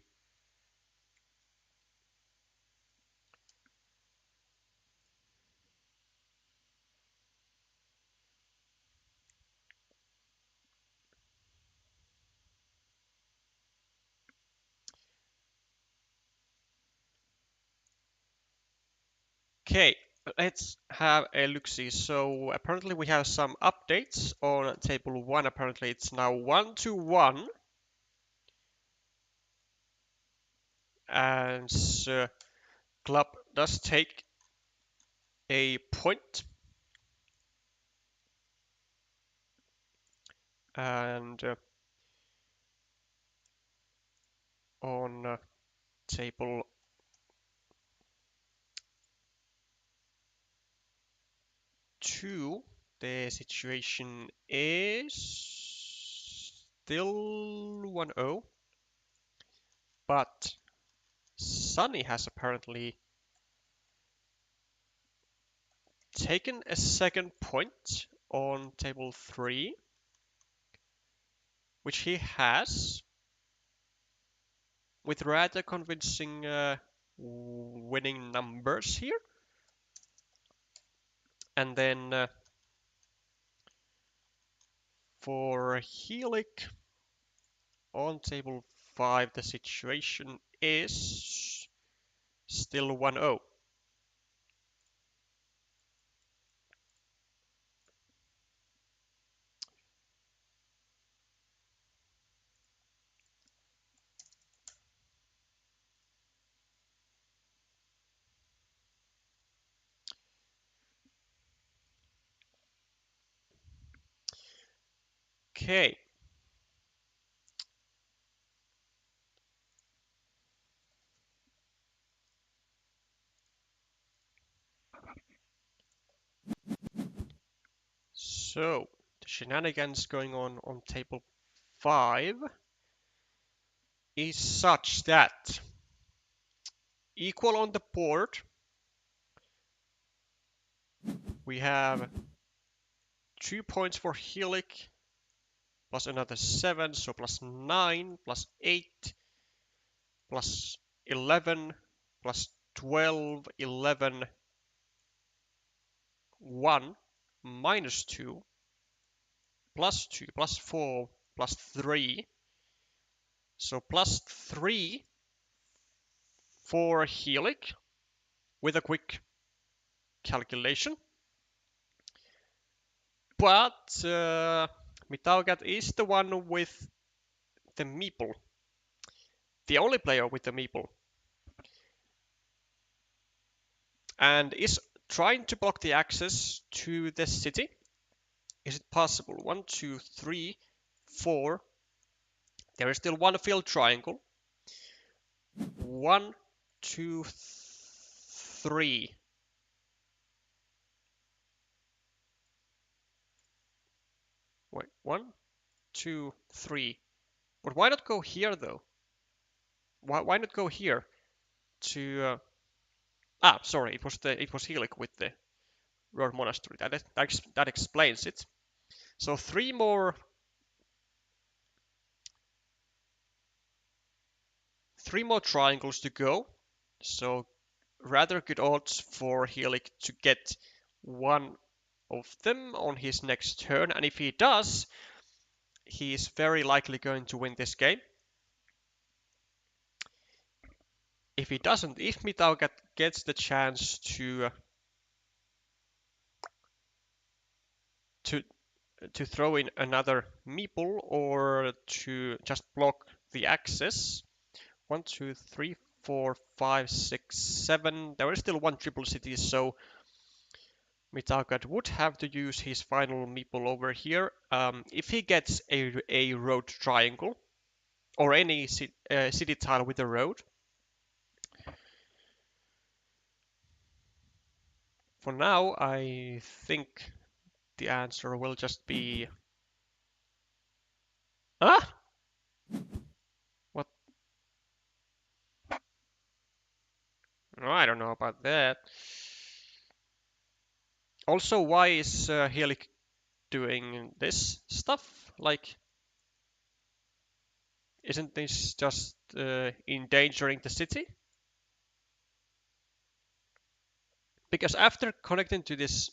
Okay, let's have a look-see. So apparently we have some updates on table 1. Apparently it's now 1-1. And club does take a point. And on table 2, the situation is still 1-0, but Sunny has apparently taken a second point on table 3, which he has with rather convincing winning numbers here. And then for Helic on table 5, the situation is still 1-0. Okay. So the shenanigans going on table 5 is such that equal on the board we have 2 points for Helic plus another 7, so plus 9 plus 8 plus 11 plus 12, 11, 1 minus 2 plus 2 plus 4 plus 3. So plus 3 for Helic with a quick calculation. But Mitaugat is the one with the meeple. The only player with the meeple. And is trying to block the access to the city. Is it possible? 1, 2, 3, 4. There is still one filled triangle. 1, 2, 3. Wait, 1, 2, 3. But why not go here though? Why not go here to? Sorry, it was Helic with the road monastery. That explains it. So three more triangles to go. So rather good odds for Helic to get one of them on his next turn, and if he does, he is very likely going to win this game. If he doesn't, if Mitaugat gets the chance to throw in another meeple or to just block the access, 1, 2, 3, 4, 5, 6, 7. There is still one triple city, so Mitaugat would have to use his final meeple over here. If he gets a road triangle or any city tile with a road, for now I think the answer will just be what? No, I don't know about that. Also, why is Helic doing this stuff? Like, isn't this just endangering the city? Because after connecting to this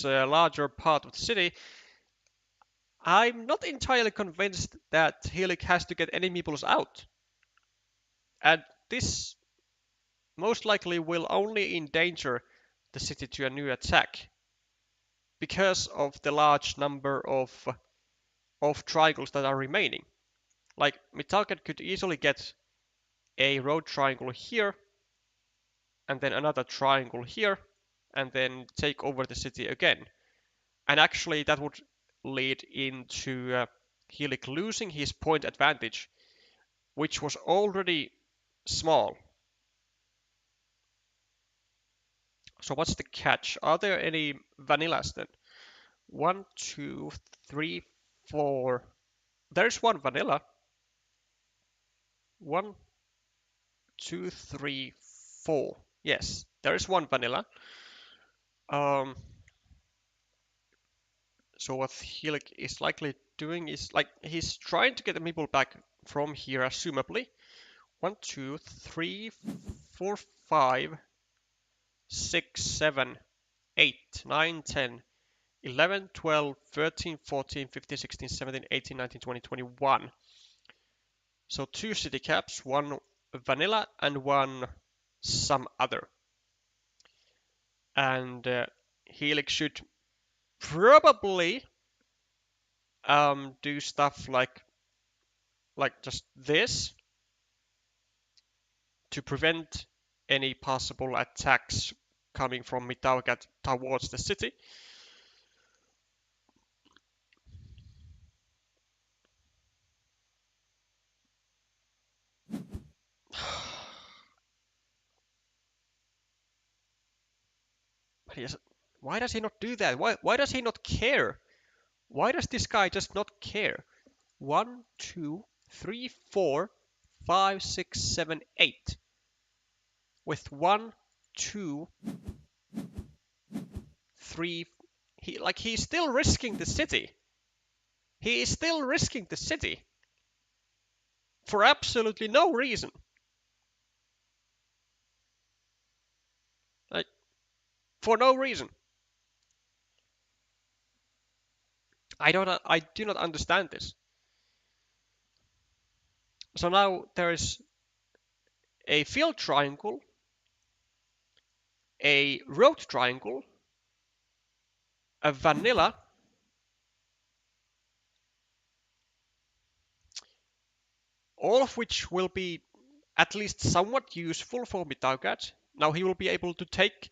larger part of the city, I'm not entirely convinced that Helic has to get any meeples out. And this most likely will only endanger the city to a new attack because of the large number of triangles that are remaining. Like, Mitaugat could easily get a road triangle here, and then another triangle here, and then take over the city again. And actually that would lead into Helic losing his point advantage, which was already small. So what's the catch? Are there any vanillas then? 1, 2, 3, 4. There's one vanilla. 1, 2, 3, 4. Yes, there is one vanilla. So what Helic is likely doing is, like, he's trying to get the meeple back from here, assumably. 1, 2, 3, 4, 5, 6, 7, 8, 9, 10, 11, 12, 13, 14, 15, 16, 17, 18, 19, 20, 21. So 2 city caps, 1 vanilla and 1 some other. And Helix should probably do stuff like just this to prevent any possible attacks coming from Mitaugat towards the city. But why does he not do that? Why does he not care? Why does this guy just not care? 1, 2, 3, 4, 5, 6, 7, 8. With 1, 2, 3, he's still risking the city. He is still risking the city for absolutely no reason. Like, for no reason. I do not understand this. So now there is a field triangle, a road triangle, a vanilla, all of which will be at least somewhat useful for Mitaugat. Now he will be able to take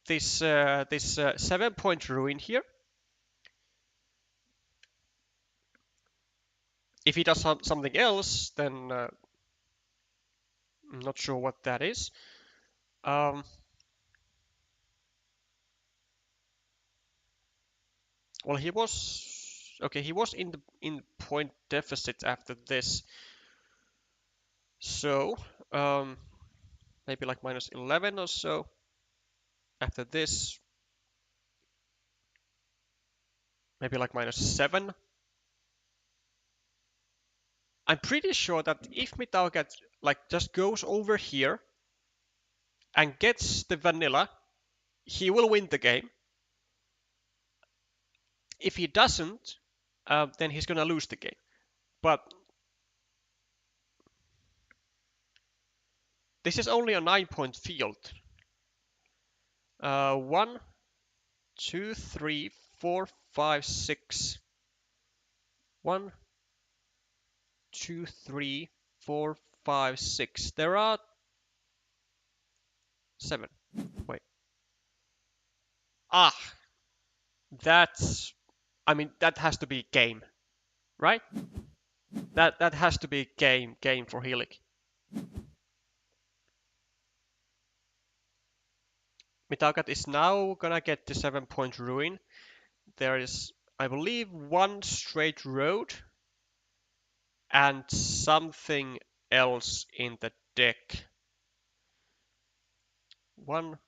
this 7-point ruin here. If he does something else, then I'm not sure what that is. Well, he was okay. He was in point deficit after this, so maybe like minus 11 or so. After this, maybe like minus 7. I'm pretty sure that if Mitaugat just goes over here and gets the vanilla, he will win the game. If he doesn't, then he's gonna lose the game. But this is only a 9-point field. 1, 2, 3, 4, 5, 6. 1, 2, 3, 4, 5, 6. There are 7. Wait. That's. I mean, that has to be game, right? That has to be game for Helic. Mitaugat is now gonna get the 7-point ruin. There is, I believe, 1 straight road and something else in the deck. 1,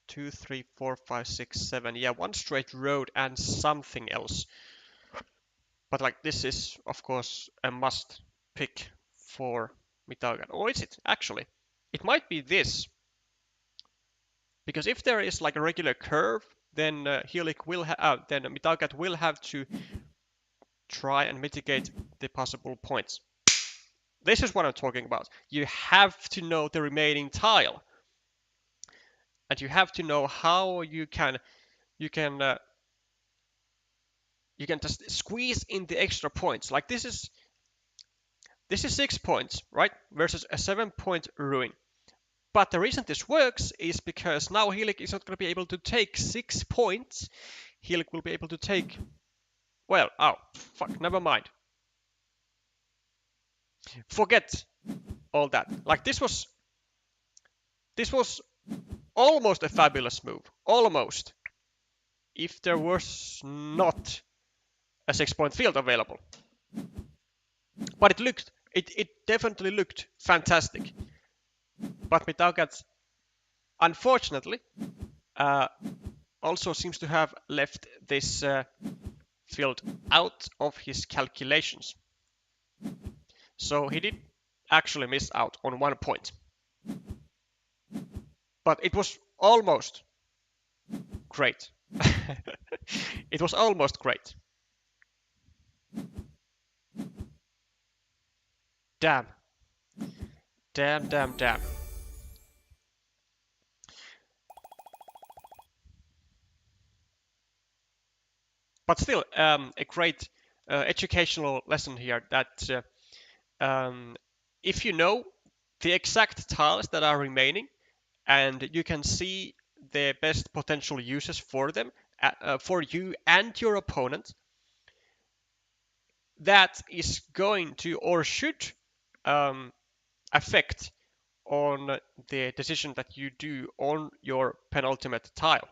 2, 3, 4, 5, 6, 7. Yeah, 1 straight road and something else. But this is, of course, a must pick for Mitaugat. Or is it, actually? It might be this. Because if there is a regular curve, then Helic will then Mitaugat will have to try and mitigate the possible points. This is what I'm talking about. You have to know the remaining tile. And you have to know how you can just squeeze in the extra points. This is 6 points, right? Versus a 7-point ruin. But the reason this works is because now Helic is not going to be able to take 6 points. Helic will be able to take, well, fuck, never mind. Forget all that. This was almost a fabulous move. Almost. If there was not a 6-point field available. But it definitely looked fantastic. But Mitaugat, unfortunately, also seems to have left this field out of his calculations. So he did actually miss out on 1 point. But it was almost great. It was almost great. Damn. Damn, damn, damn. But still, a great educational lesson here that if you know the exact tiles that are remaining and you can see the best potential uses for them for you and your opponent, that is going to or should um, affect on the decision that you do on your penultimate tile,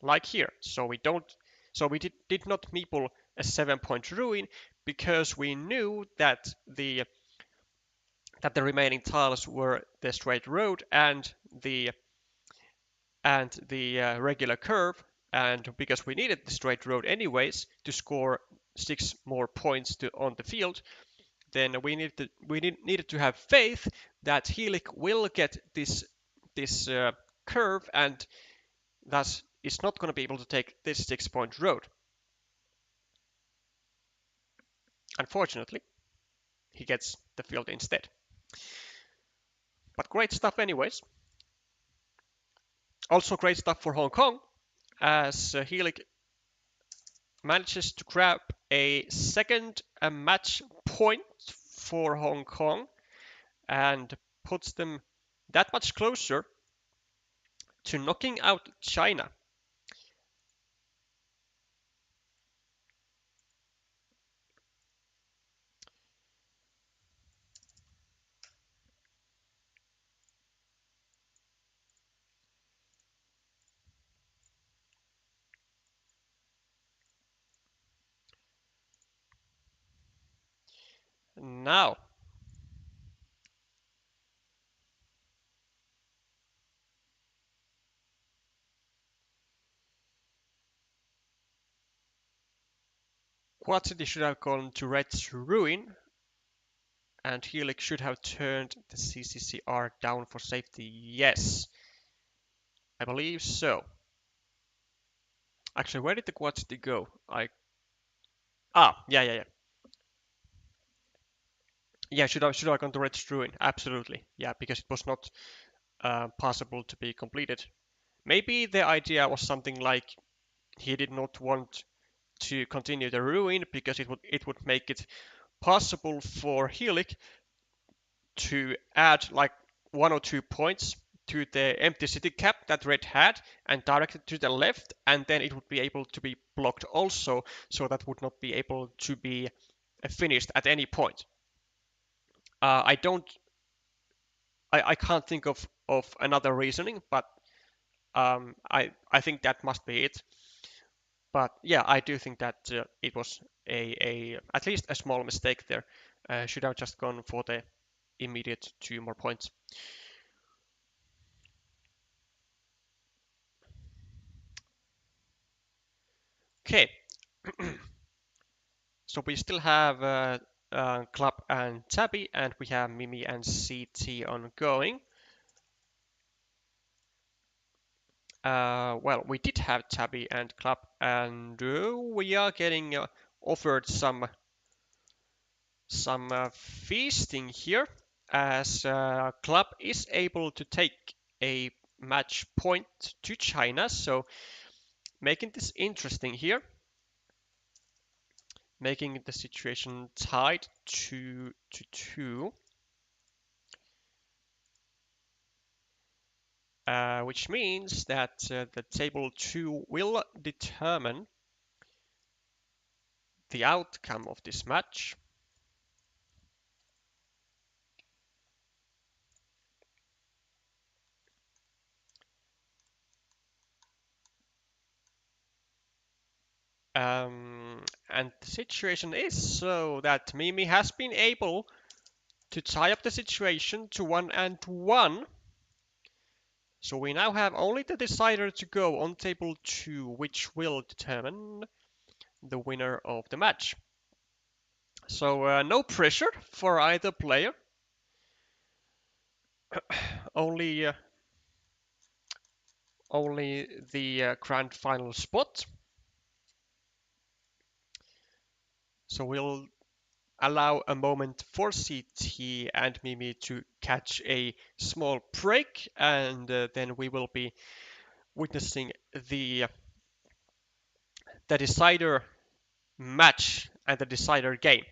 like here. So we did not meeple a 7 point ruin because we knew that the remaining tiles were the straight road and the regular curve, and because we needed the straight road anyways to score 6 more points on the field, then we needed to have faith that Helik will get this curve and thus is not going to be able to take this 6 point road. Unfortunately, he gets the field instead. But great stuff anyways. Also great stuff for Hong Kong, as Helik manages to grab a second match point for Hong Kong and puts them that much closer to knocking out China. Now, Quad City should have gone to Red's ruin, and Helix should have turned the CCCR down for safety. Yes, I believe so. Actually, where did the Quad City go? Yeah. Yeah, should have gone to Red's ruin. Absolutely. Yeah, because it was not possible to be completed. Maybe the idea was something like he did not want to continue the ruin because it would make it possible for Helik to add like 1 or 2 points to the empty city cap that Red had and direct it to the left, and then it would be able to be blocked also, so that would not be able to be finished at any point. I don't, I can't think of another reasoning, but I think that must be it. But yeah, I do think that it was a at least a small mistake there. Should have just gone for the immediate 2 more points. Okay, so we still have Club and Tabby, and we have Mimi and CT ongoing. Well, we did have Tabby and Club, and we are getting offered some feasting here, as Club is able to take a match point to China, so making this interesting here, making the situation tied 2-2. Which means that the table 2 will determine the outcome of this match. And the situation is so that Mimi has been able to tie up the situation to 1-1. So we now have only the decider to go on table 2, which will determine the winner of the match. So no pressure for either player. only only the grand final spot. So we'll allow a moment for CT and Mimi to catch a small break, and then we will be witnessing the decider match and the decider game.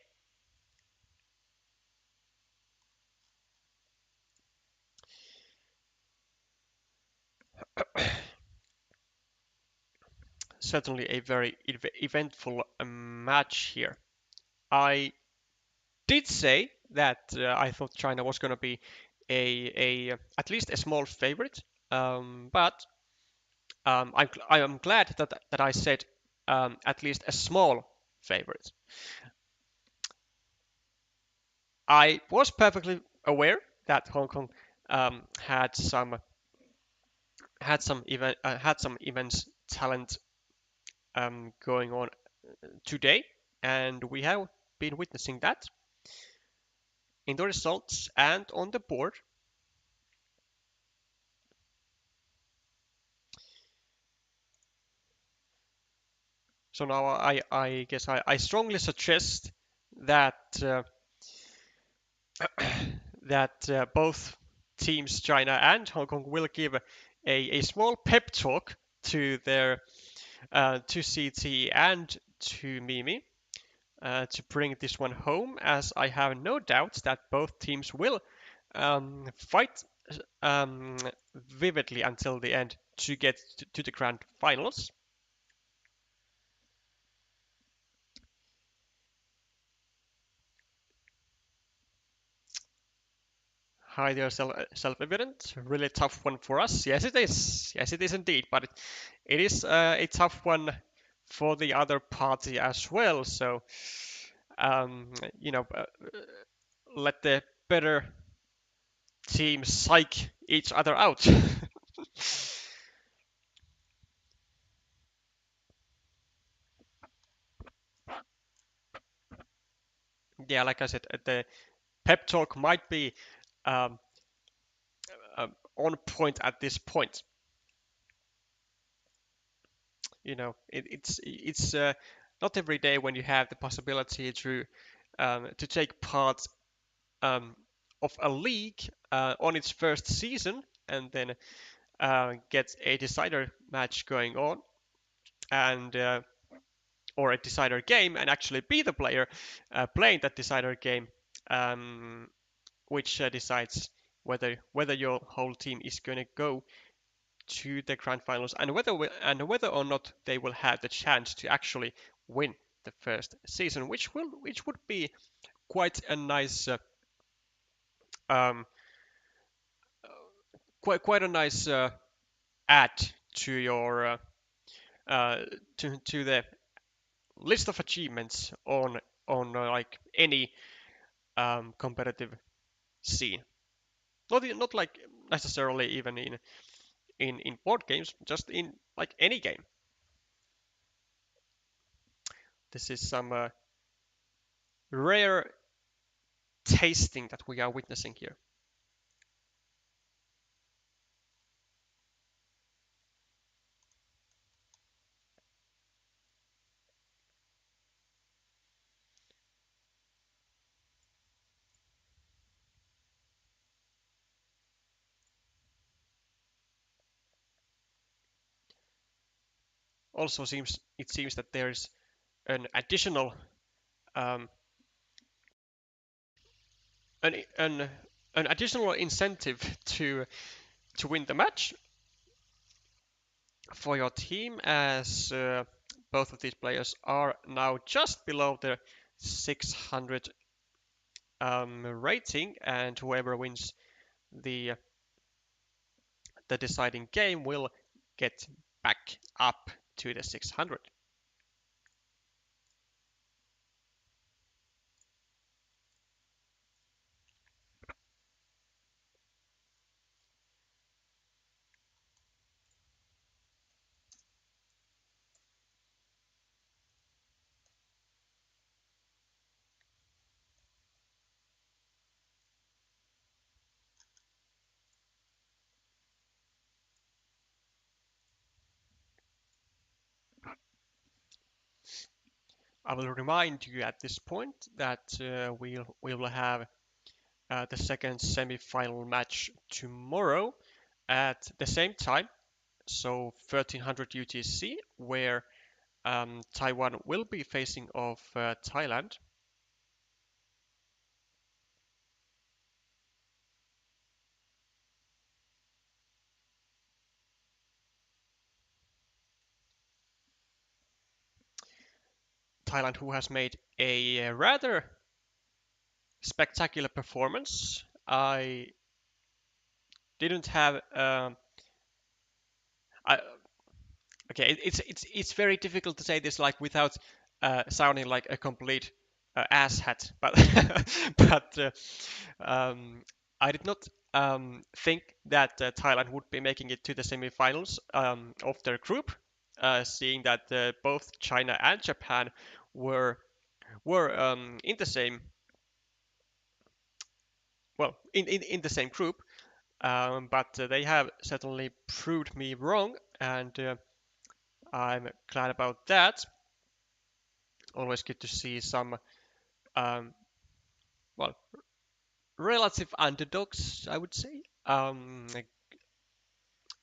Certainly a very eventful match here. I did say that I thought China was going to be a at least a small favorite, but I am glad that I said at least a small favorite. I was perfectly aware that Hong Kong had some immense talent going on today, and we have been witnessing that in the results and on the board. So now I guess I strongly suggest that that both teams, China and Hong Kong, will give a small pep talk to their to CT and to Mimi to bring this one home, as I have no doubts that both teams will fight um, vividly until the end to get to the grand finals. Hi there, self-evident. Really tough one for us. Yes, it is. Yes, it is indeed. But it is a tough one for the other party as well. So, um, you know, let the better teams psych each other out. Yeah, like I said, the pep talk might be um, on point at this point. It's not every day when you have the possibility to take part um, of a league on its first season and then get a decider match going on and or a decider game and actually be the player playing that decider game, um, which decides whether your whole team is going to go to the grand finals and whether or not they will have the chance to actually win the first season, which would be quite a nice um, quite a nice add to your to the list of achievements on like any competitive scene. Not like necessarily even in board games, just in like any game. This is some rare tasting that we are witnessing here. Also seems that there is an additional um, an an additional incentive to win the match for your team, as both of these players are now just below the 600 rating, and whoever wins the the deciding game will get back up to the 600. I will remind you at this point that we will have the second semi-final match tomorrow at the same time, so 1300 UTC, where Taiwan will be facing off Thailand. Thailand, who has made a rather spectacular performance. I didn't have. I, okay, it's very difficult to say this like without sounding like a complete asshat, but but I did not think that Thailand would be making it to the semifinals of their group, seeing that both China and Japan were in the same in the same group, but they have certainly proved me wrong, and I'm glad about that. Always good to see some um, well relative underdogs, I would say,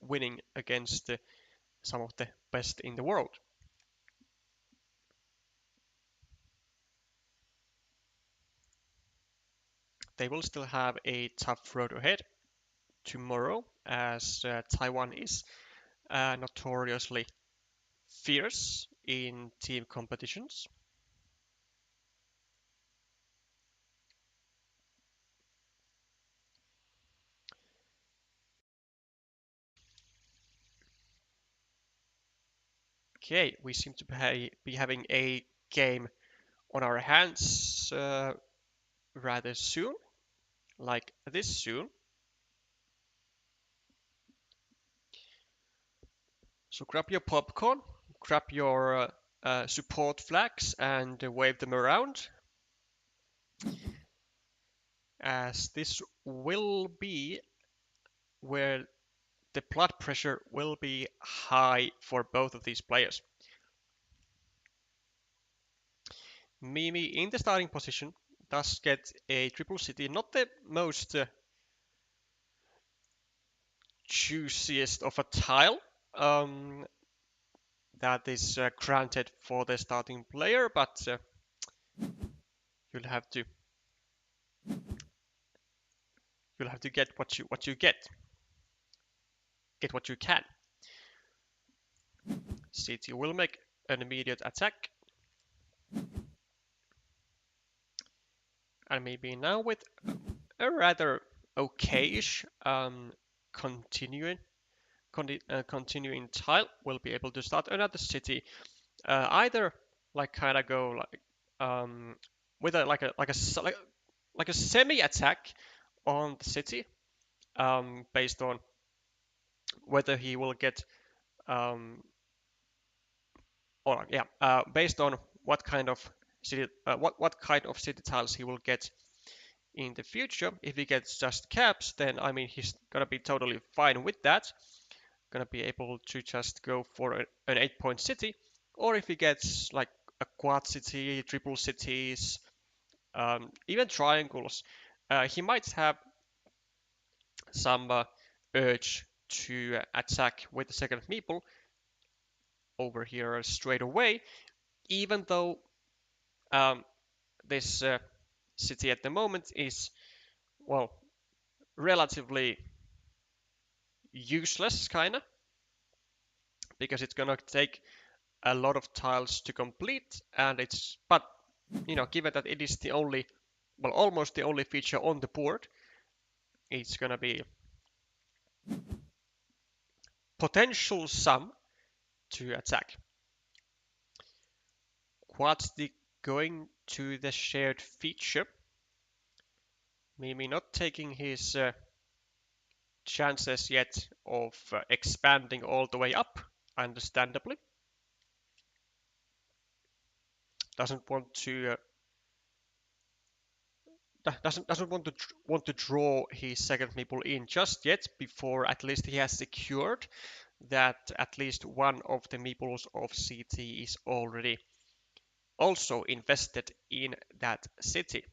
winning against some of the best in the world. They will still have a tough road ahead tomorrow, as Taiwan is notoriously fierce in team competitions. Okay, we seem to be having a game on our hands rather soon, like this soon. So grab your popcorn, grab your support flags, and wave them around, as this will be where the blood pressure will be high for both of these players. Mimi in the starting position does get a triple city, not the most juiciest of a tile that is granted for the starting player, but you'll have to get what you get what you can. City will make an immediate attack, and maybe now with a rather okayish continuing continuing tile, we'll be able to start another city. Either like kind of go like with a like a semi attack on the city, based on whether he will get or yeah, based on what kind of city what kind of city tiles he will get in the future. If he gets just caps, then I mean he's gonna be totally fine with that. Gonna be able to just go for an 8-point city, or if he gets like a quad city, triple cities, even triangles, he might have some urge to attack with the second meeple over here straight away, even though um, this city at the moment is, well, relatively useless, kind of, because it's gonna take a lot of tiles to complete, and but given that it is the only, well, almost the only feature on the board, it's gonna be potential sum to attack. What's the going to the shared feature? Mimi not taking his chances yet of expanding all the way up, understandably. Doesn't want to doesn't want to draw his second meeple in just yet, before at least he has secured that at least one of the meeples of CT is already also invested in that city.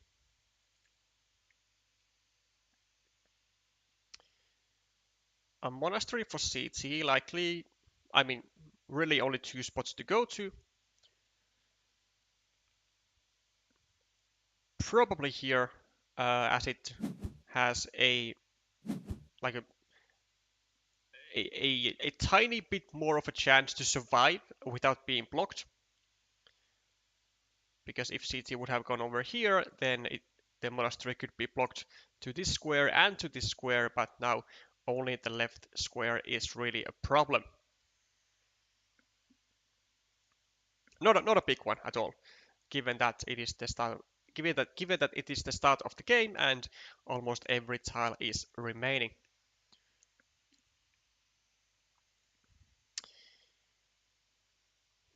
A monastery for CT, likely, I mean, really only 2 spots to go to. Probably here, as it has a like a tiny bit more of a chance to survive without being blocked. Because if CT would have gone over here, then the monastery could be blocked to this square and to this square, but now only the left square is really a problem. Not a big one at all, given that it is the start. Given that it is the start of the game and almost every tile is remaining.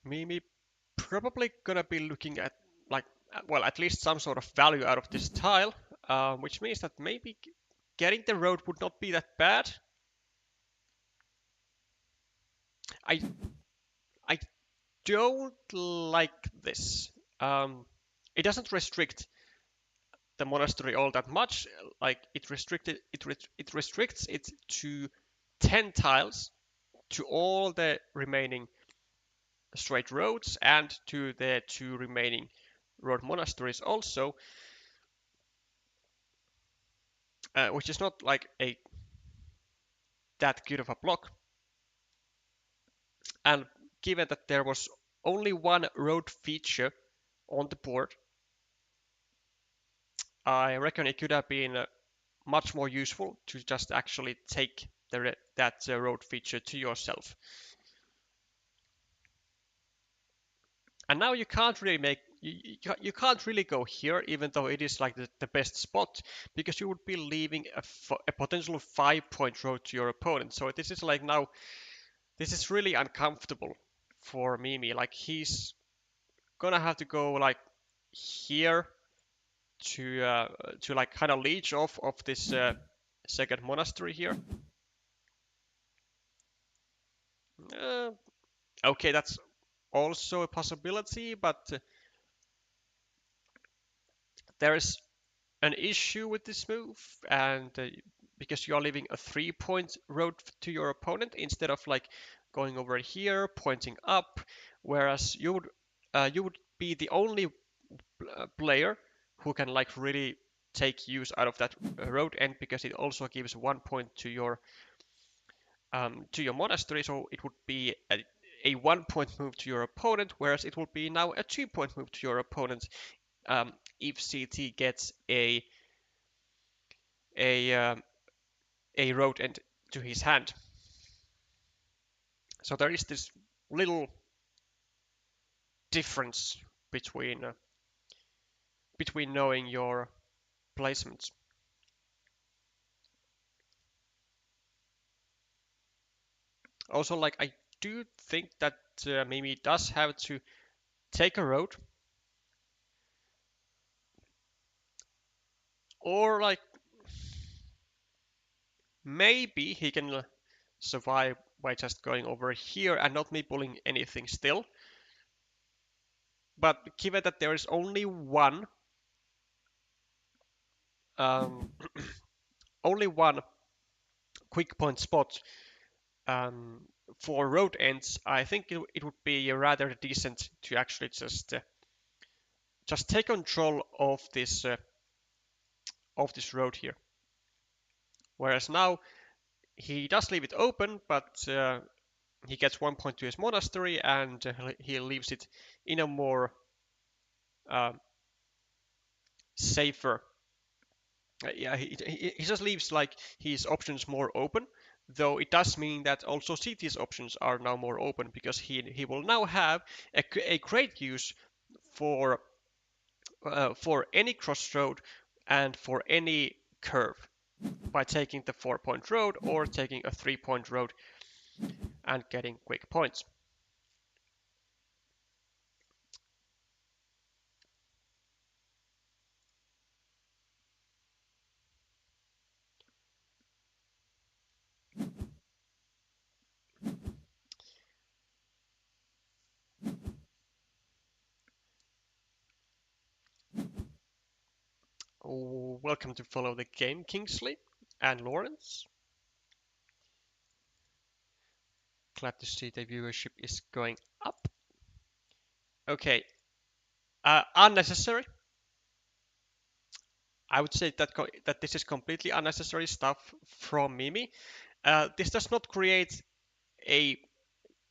Mimi probably gonna be looking at like well at least some sort of value out of this tile, which means that maybe getting the road would not be that bad. I I don't like this. It doesn't restrict the monastery all that much. Like it restricts it to 10 tiles to all the remaining straight roads and to the 2 remaining road monasteries also, which is not like a that good of a block. And given that there was only one road feature on the board, I reckon it could have been much more useful to just actually take that road feature to yourself. And now you can't really make you can't really go here, even though it is like the best spot, because you would be leaving a potential 5-point road to your opponent. So this is like now this is really uncomfortable for Mimi. Like he's gonna have to go like here to like kind of leech off of this second monastery here. Uh, okay, that's also a possibility, but there is an issue with this move, and because you are leaving a 3-point road to your opponent instead of like going over here, pointing up, whereas you would be the only player who can like really take use out of that road end because it also gives 1 point to your monastery, so it would be a 1-point move to your opponent, whereas it would be now a 2-point move to your opponent if CT gets a um, a road end to his hand. So there is this little difference between knowing your placements. Also, like I do think that Mimi does have to take a road, or like maybe he can survive by just going over here and not me pulling anything still. But given that there is only one, um, only one quick point spot um, for road ends, I think it would be rather decent to actually just take control of this road here. Whereas now he does leave it open, but he gets 1 point to his monastery, and he leaves it in a more uh, safer. Yeah, he just leaves like his options more open. Though it does mean that also CT's options are now more open because he will now have a great use for any crossroad and for any curve by taking the 4-point road or taking a 3-point road and getting quick points. welcome to follow the game, Kingsley and Lawrence. Glad to see the viewership is going up. Okay, unnecessary. I would say that this is completely unnecessary stuff from Mimi. This does not create a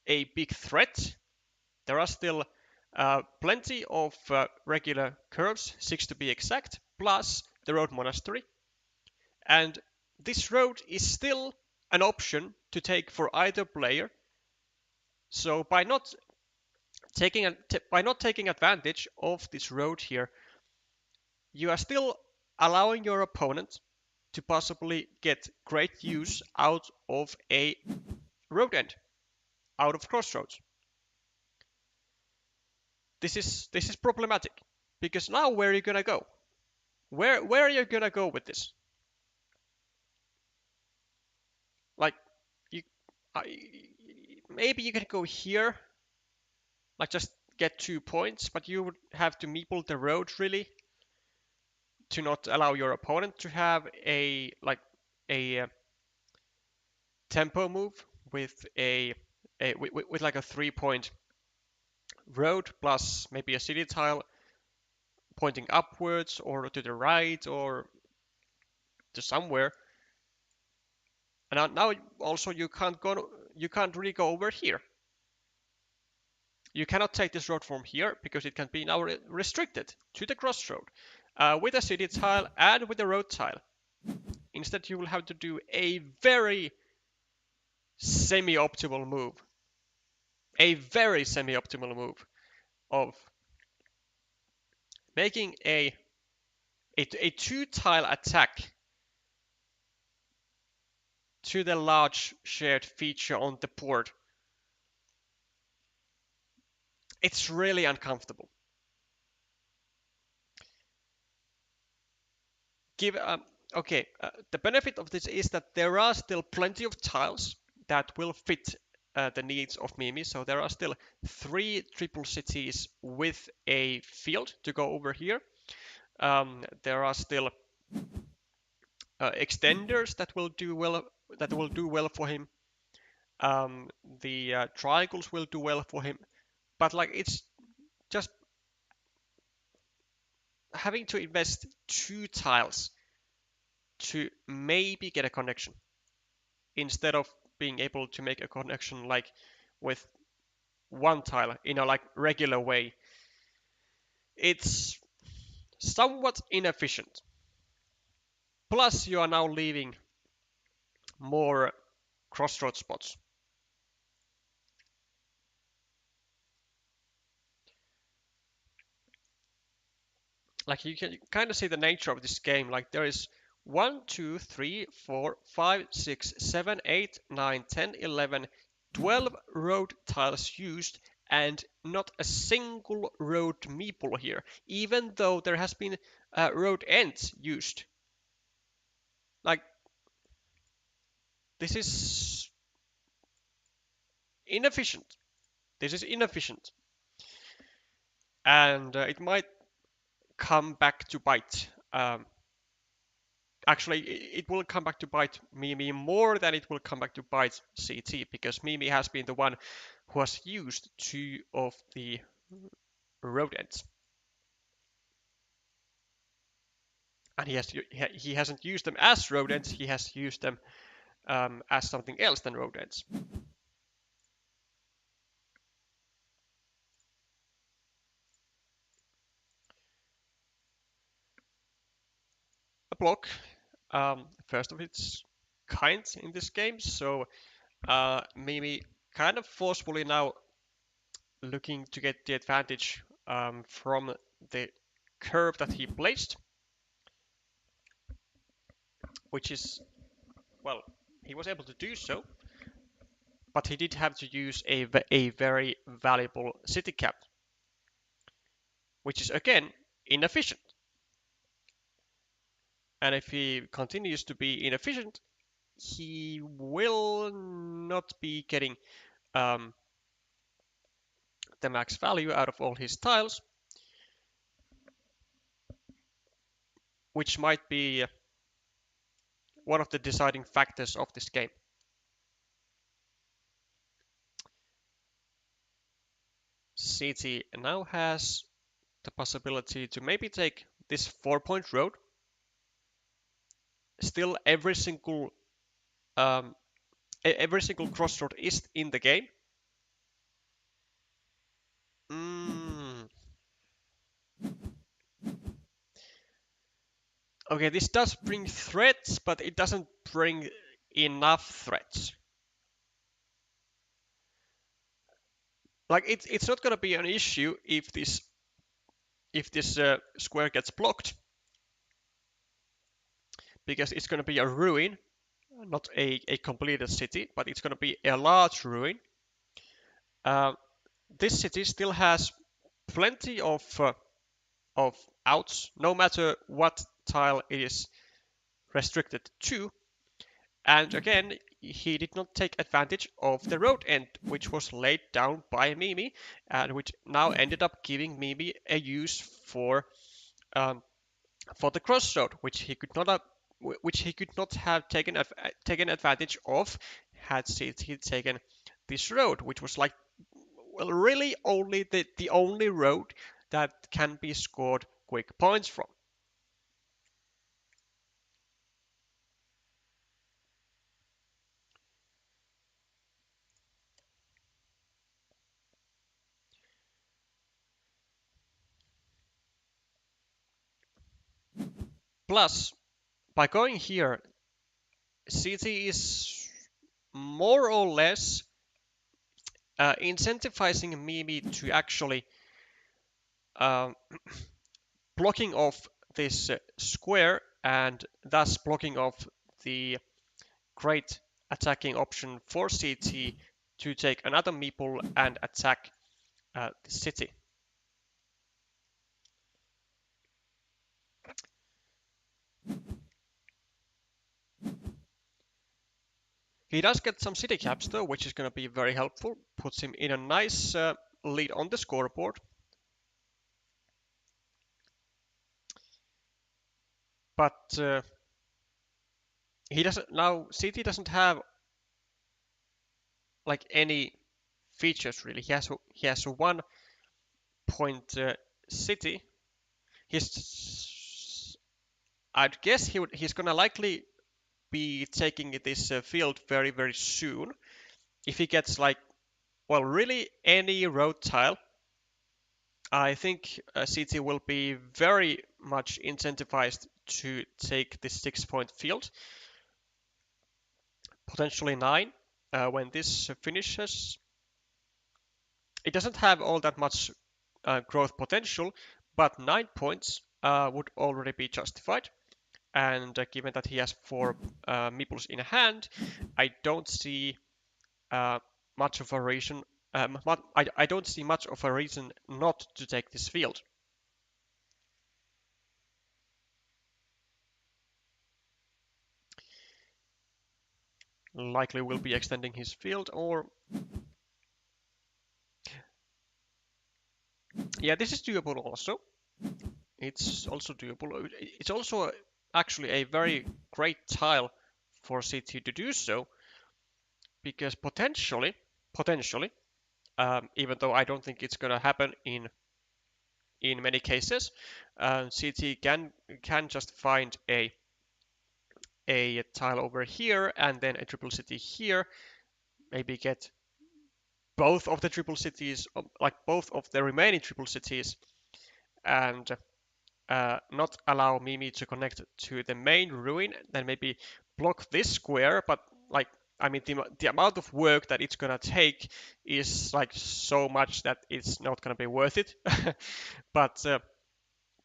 big threat. There are still plenty of regular curves, 6 to be exact, plus the road monastery. And this road is still an option to take for either player. So by not taking advantage of this road here, you are still allowing your opponent to possibly get great use out of a road end, out of crossroads. This is problematic because now where are you gonna go? Where are you gonna go with this? Like you, maybe you can go here, like just get 2 points, but you would have to meeple the road really to not allow your opponent to have a tempo move with with like a 3-point road plus maybe a city tile pointing upwards or to the right or to somewhere. And now also you can't really go over here. You cannot take this road from here because it can be now restricted to the crossroad with a city tile and with a road tile. Instead, you will have to do a very semi-optimal move. A very semi-optimal move of making a 2-tile attack to the large shared feature on the board. It's really uncomfortable. The benefit of this is that there are still plenty of tiles that will fit the needs of Mimi. So there are still 3 triple cities with a field to go over here. There are still extenders that will do well for him. The triangles will do well for him, but like it's just having to invest 2 tiles to maybe get a connection instead of being able to make a connection like with 1 tile in a like regular way. It's somewhat inefficient. Plus you are now leaving more crossroad spots. Like you can kind of see the nature of this game. Like there is 1, 2, 3, 4, 5, 6, 7, 8, 9, 10, 11, 12 road tiles used and not a single road meeple here, even though there has been road ends used. Like this is inefficient. This is inefficient. And it might come back to bite. Actually, it will come back to bite Mimi more than it will come back to bite CT because Mimi has been the one who has used 2 of the road ends. And he hasn't used them as road ends, he has used them as something else than road ends. A block, first of its kind in this game, so Mimi kind of forcefully now looking to get the advantage from the curve that he placed, which is, well, he was able to do so, but he did have to use a very valuable city cap, which is again inefficient. And if he continues to be inefficient, he will not be getting the max value out of all his tiles. which might be one of the deciding factors of this game. CT now has the possibility to maybe take this 4-point road. Still, every single crossroad is in the game. Okay, this does bring threats, but it doesn't bring enough threats. Like it's not gonna be an issue if this square gets blocked, because it's gonna be a ruin, not a completed city, but it's gonna be a large ruin. This city still has plenty of outs, no matter what tile it is restricted to. And again, he did not take advantage of the road end, which was laid down by Mimi, and which now ended up giving Mimi a use for the crossroad, which he could not have taken advantage of had he taken this road, which was like, well, really only the only road that can be scored quick points from. Plus, by going here, CT is more or less incentivizing Mimi to actually blocking off this square, and thus blocking off the great attacking option for CT to take another meeple and attack the city. He does get some city caps though, which is going to be very helpful. Puts him in a nice lead on the scoreboard. But he doesn't now. CT doesn't have like any features really. He has a 1-point city. I'd guess he's gonna likely be taking this field very very soon. If he gets like, well, really any road tile, I think CT will be very much incentivized to take this 6-point field, potentially 9 when this finishes. It doesn't have all that much growth potential, but 9 points would already be justified. And given that he has 4 meeples in hand, I don't see much of a reason. I don't see much of a reason not to take this field. Likely will be extending his field, or yeah, this is doable also. It's also doable. It's also actually a very great tile for CT to do so, because potentially, even though I don't think it's gonna happen in many cases, CT can just find a tile over here and then a triple city here, maybe get both of the triple cities, like both of the remaining triple cities, and not allow Mimi to connect to the main ruin, then maybe block this square. But like, I mean, the amount of work that it's gonna take is like so much that it's not gonna be worth it. But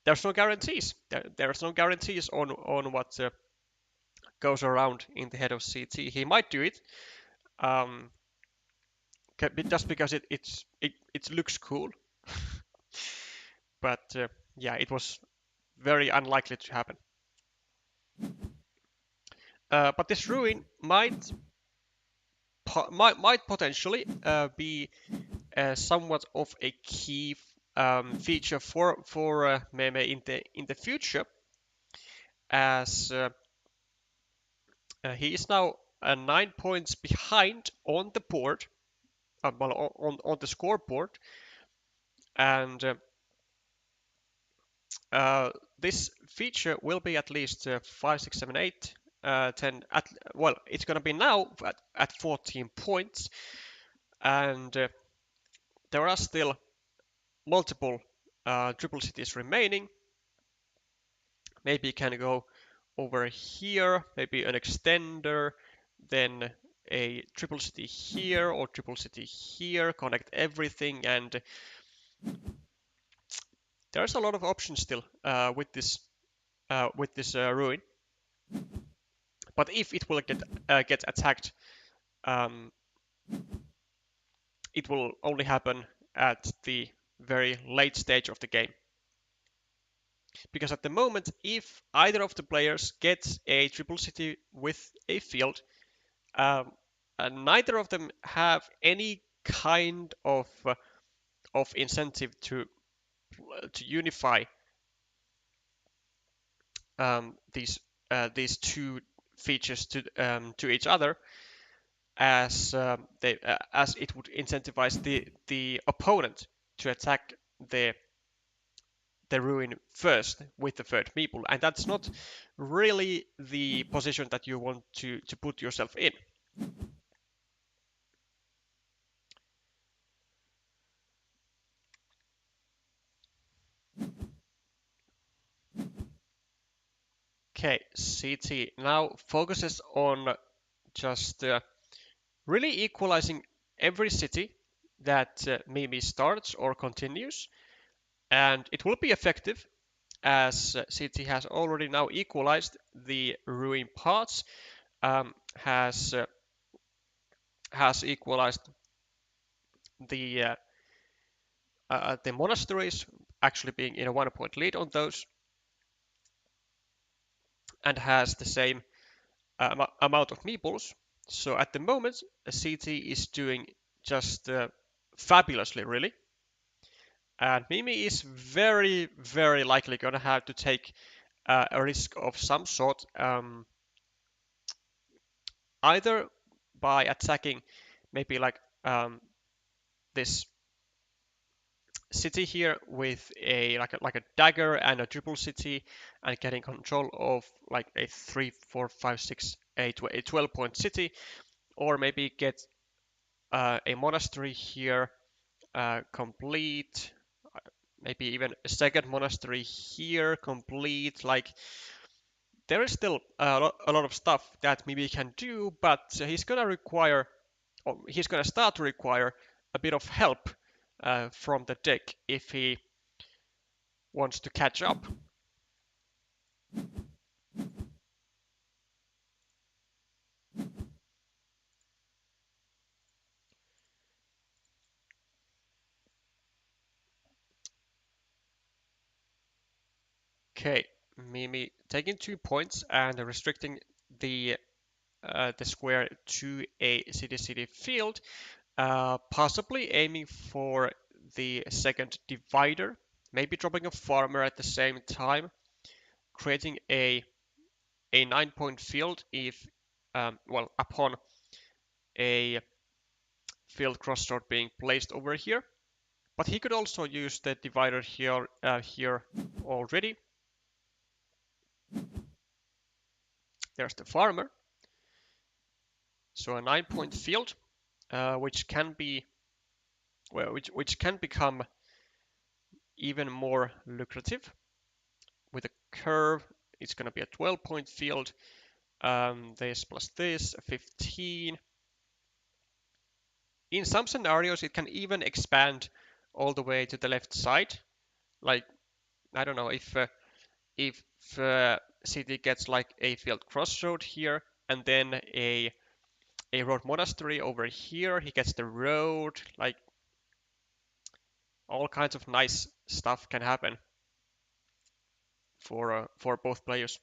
there's no guarantees. There's no guarantees on what goes around in the head of CT. He might do it, just because it looks cool. But yeah, it was very unlikely to happen. But this ruin might potentially be somewhat of a key feature for Meme in the future, as he is now 9 points behind on the board, well, on the scoreboard, and uh, this feature will be at least 5, 6, 7, 8, 10. Well, it's going to be now at 14 points, and there are still multiple triple cities remaining. Maybe you can go over here, maybe an extender, then a triple city here or triple city here, connect everything, and there's a lot of options still with this ruin. But if it will get attacked, um, it will only happen at the very late stage of the game. Because at the moment, if either of the players gets a triple city with a field, um, neither of them have any kind of incentive to unify these two features to each other, as it would incentivize the opponent to attack the the ruin first with the third meeple, and that's not really the position that you want to put yourself in. Okay, CT now focuses on just really equalizing every city that Mimi starts or continues, and it will be effective as CT has already now equalized the ruin parts, um, has equalized the the monasteries, actually being in a 1 point lead on those, and has the same amount of meeples. So at the moment, CT is doing just fabulously, really. And Mimi is very, very likely going to have to take a risk of some sort, either by attacking maybe like this city here with a like a dagger and a triple city, and getting control of like a 3, 4, 5, 6, a 12-point city, or maybe get a monastery here complete, maybe even a second monastery here complete. Like, there is still a lot of stuff that maybe can do, but he's gonna require, or he's gonna start to require a bit of help from the deck if he wants to catch up. Okay, Mimi taking 2 points and restricting the square to a city-city field, possibly aiming for the second divider, maybe dropping a farmer at the same time, creating a 9-point field if well, upon a field crossroad being placed over here. But he could also use the divider here already. There's the farmer. So a 9-point field, which can be, well, which can become even more lucrative with a curve. It's going to be a 12-point field. This plus this, 15. In some scenarios, it can even expand all the way to the left side. Like, I don't know, if city gets like a field crossroad here, and then a road monastery over here, he gets the road. Like, all kinds of nice stuff can happen for both players.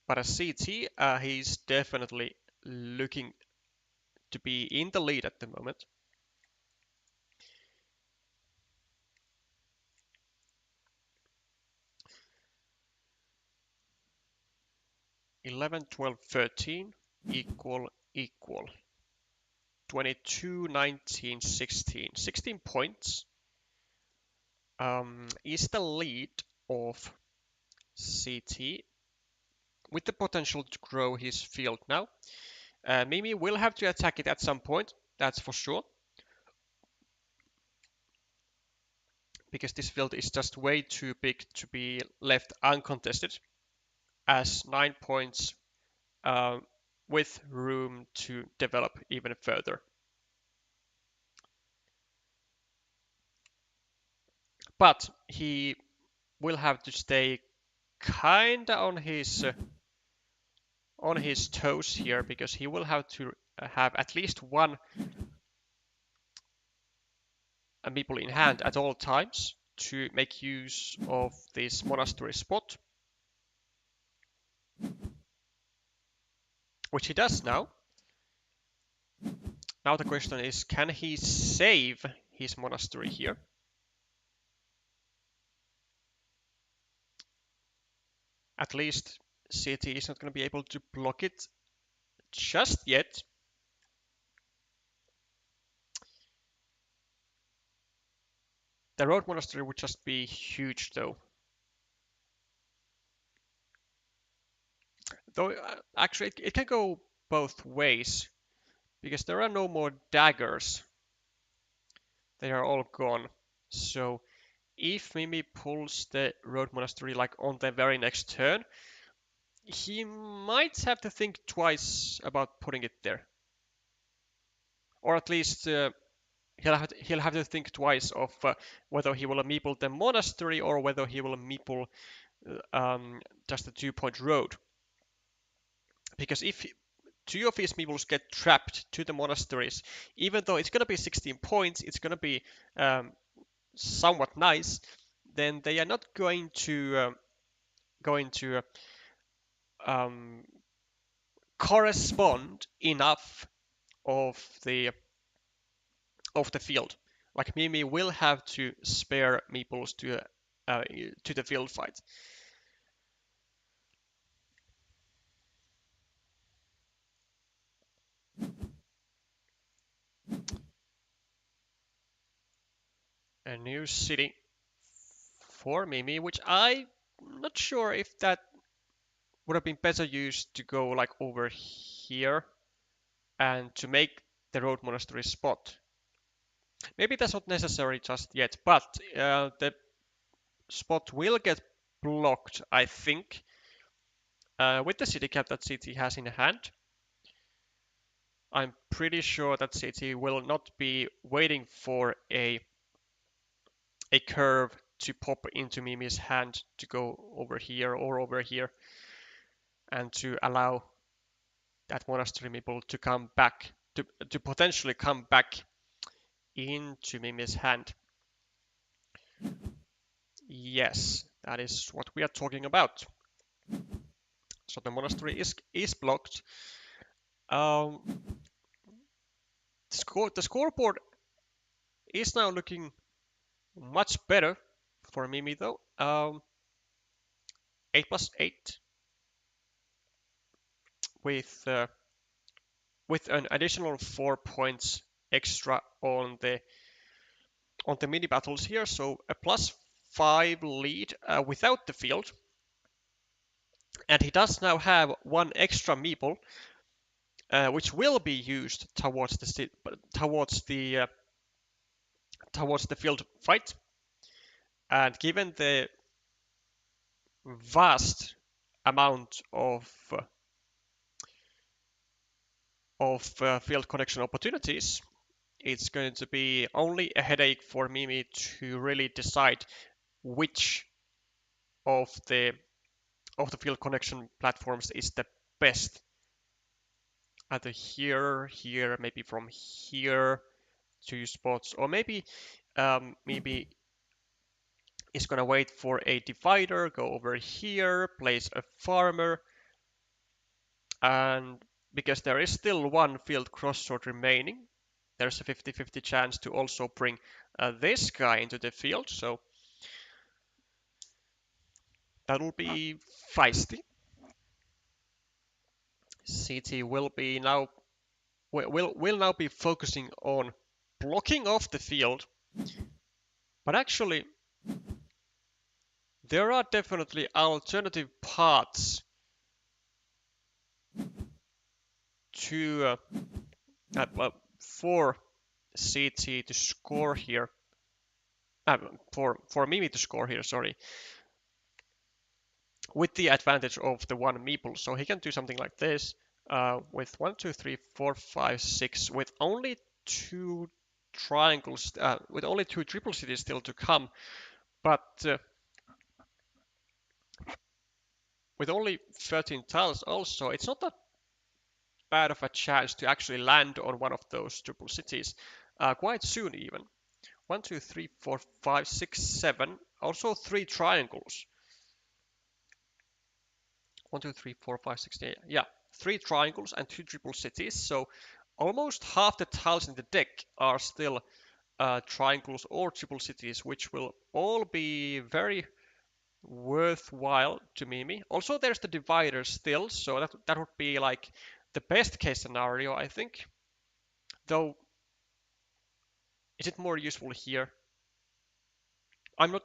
But as CT, he's definitely looking to be in the lead at the moment. 11, 12, 13, equal, equal. 22, 19, 16. 16 points is the lead of CT with the potential to grow his field now. Mimi will have to attack it at some point, that's for sure. Because this field is just way too big to be left uncontested, as 9 points with room to develop even further. But he will have to stay kinda on his toes here, because he will have to have at least one meeple in hand at all times to make use of this monastery spot, which he does now. Now the question is, can he save his monastery here? At least CT is not going to be able to block it just yet. The road monastery would just be huge though. Though actually it can go both ways, because there are no more daggers. They are all gone. So if Mimi pulls the road monastery like on the very next turn, he might have to think twice about putting it there. Or at least he'll have to think twice of whether he will meeple the monastery or whether he will meeple just a 2-point road. Because if two of his meeples get trapped to the monasteries, even though it's going to be 16 points, it's going to be somewhat nice, then they are not going to correspond enough of the field. Like Mimi will have to spare meeples to the field fight. A new city for Mimi, which I'm not sure if that would have been better used to go like over here and to make the road monastery spot. Maybe that's not necessary just yet, but the spot will get blocked, I think, with the city cap that CT has in hand. I'm pretty sure that CT will not be waiting for a curve to pop into Mimi's hand to go over here or over here, and to allow that monastery meeple to come back, to potentially come back into Mimi's hand. Yes, that is what we are talking about. So the monastery is blocked. The scoreboard is now looking much better for Mimi though. 8 plus 8 with an additional 4 points extra on the mini battles here, so a +5 lead without the field. And he does now have one extra meeple, which will be used towards the field fight. And given the vast amount of field connection opportunities, it's going to be only a headache for Mimi to really decide which of the field connection platforms is the best. Either here, maybe from here, 2 spots, or maybe is gonna wait for a divider, go over here, place a farmer, and because there is still one field crossroad remaining, there's a 50-50 chance to also bring this guy into the field, so that will be feisty. CT will now be focusing on blocking off the field, but actually there are definitely alternative paths to for CT to score here. For Mimi to score here, sorry, with the advantage of the one meeple. So he can do something like this with 1, 2, 3, 4, 5, 6, with only two triangles, with only two triple cities still to come, but with only 13 tiles also, it's not that bad of a chance to actually land on one of those triple cities quite soon even. 1, 2, 3, 4, 5, 6, 7, also three triangles. 1, 2, 3, 4, 5, 6, 8. Yeah, three triangles and two triple cities. So almost half the tiles in the deck are still triangles or triple cities, which will all be very worthwhile to Mimi. Also, there's the divider still, so that would be like the best case scenario, I think. Though, is it more useful here? I'm not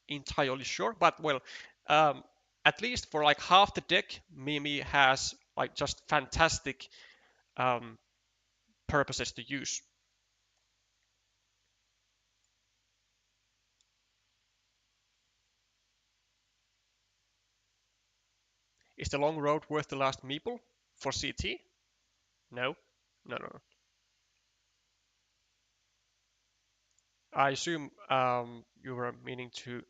entirely sure, but well, um, at least for like half the deck, Mimi has like just fantastic um, purposes to use. Is the long road worth the last meeple for CT? No, no. I assume you were meaning to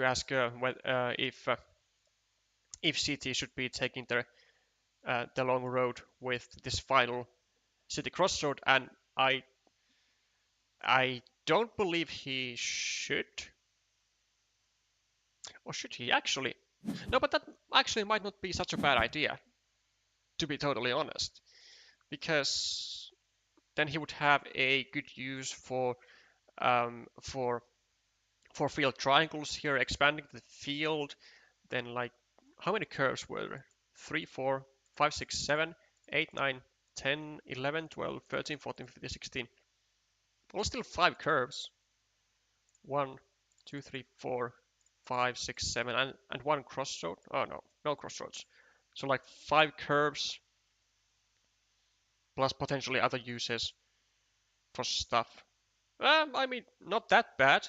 ask if CT should be taking the long road with this final city crossroad, and I don't believe he should, or should he actually? No, but that actually might not be such a bad idea, to be totally honest, because then he would have a good use um, for for field triangles here, expanding the field. Then like how many curves were there? 3, 4, 5, 6, 7, 8, 9, 10, 11, 12, 13, 14, 15, 16. Well, still five curves. 1, 2, 3, 4, 5, 6, 7, and one crossroad. Oh no, no crossroads. So like five curves plus potentially other uses for stuff. I mean, not that bad,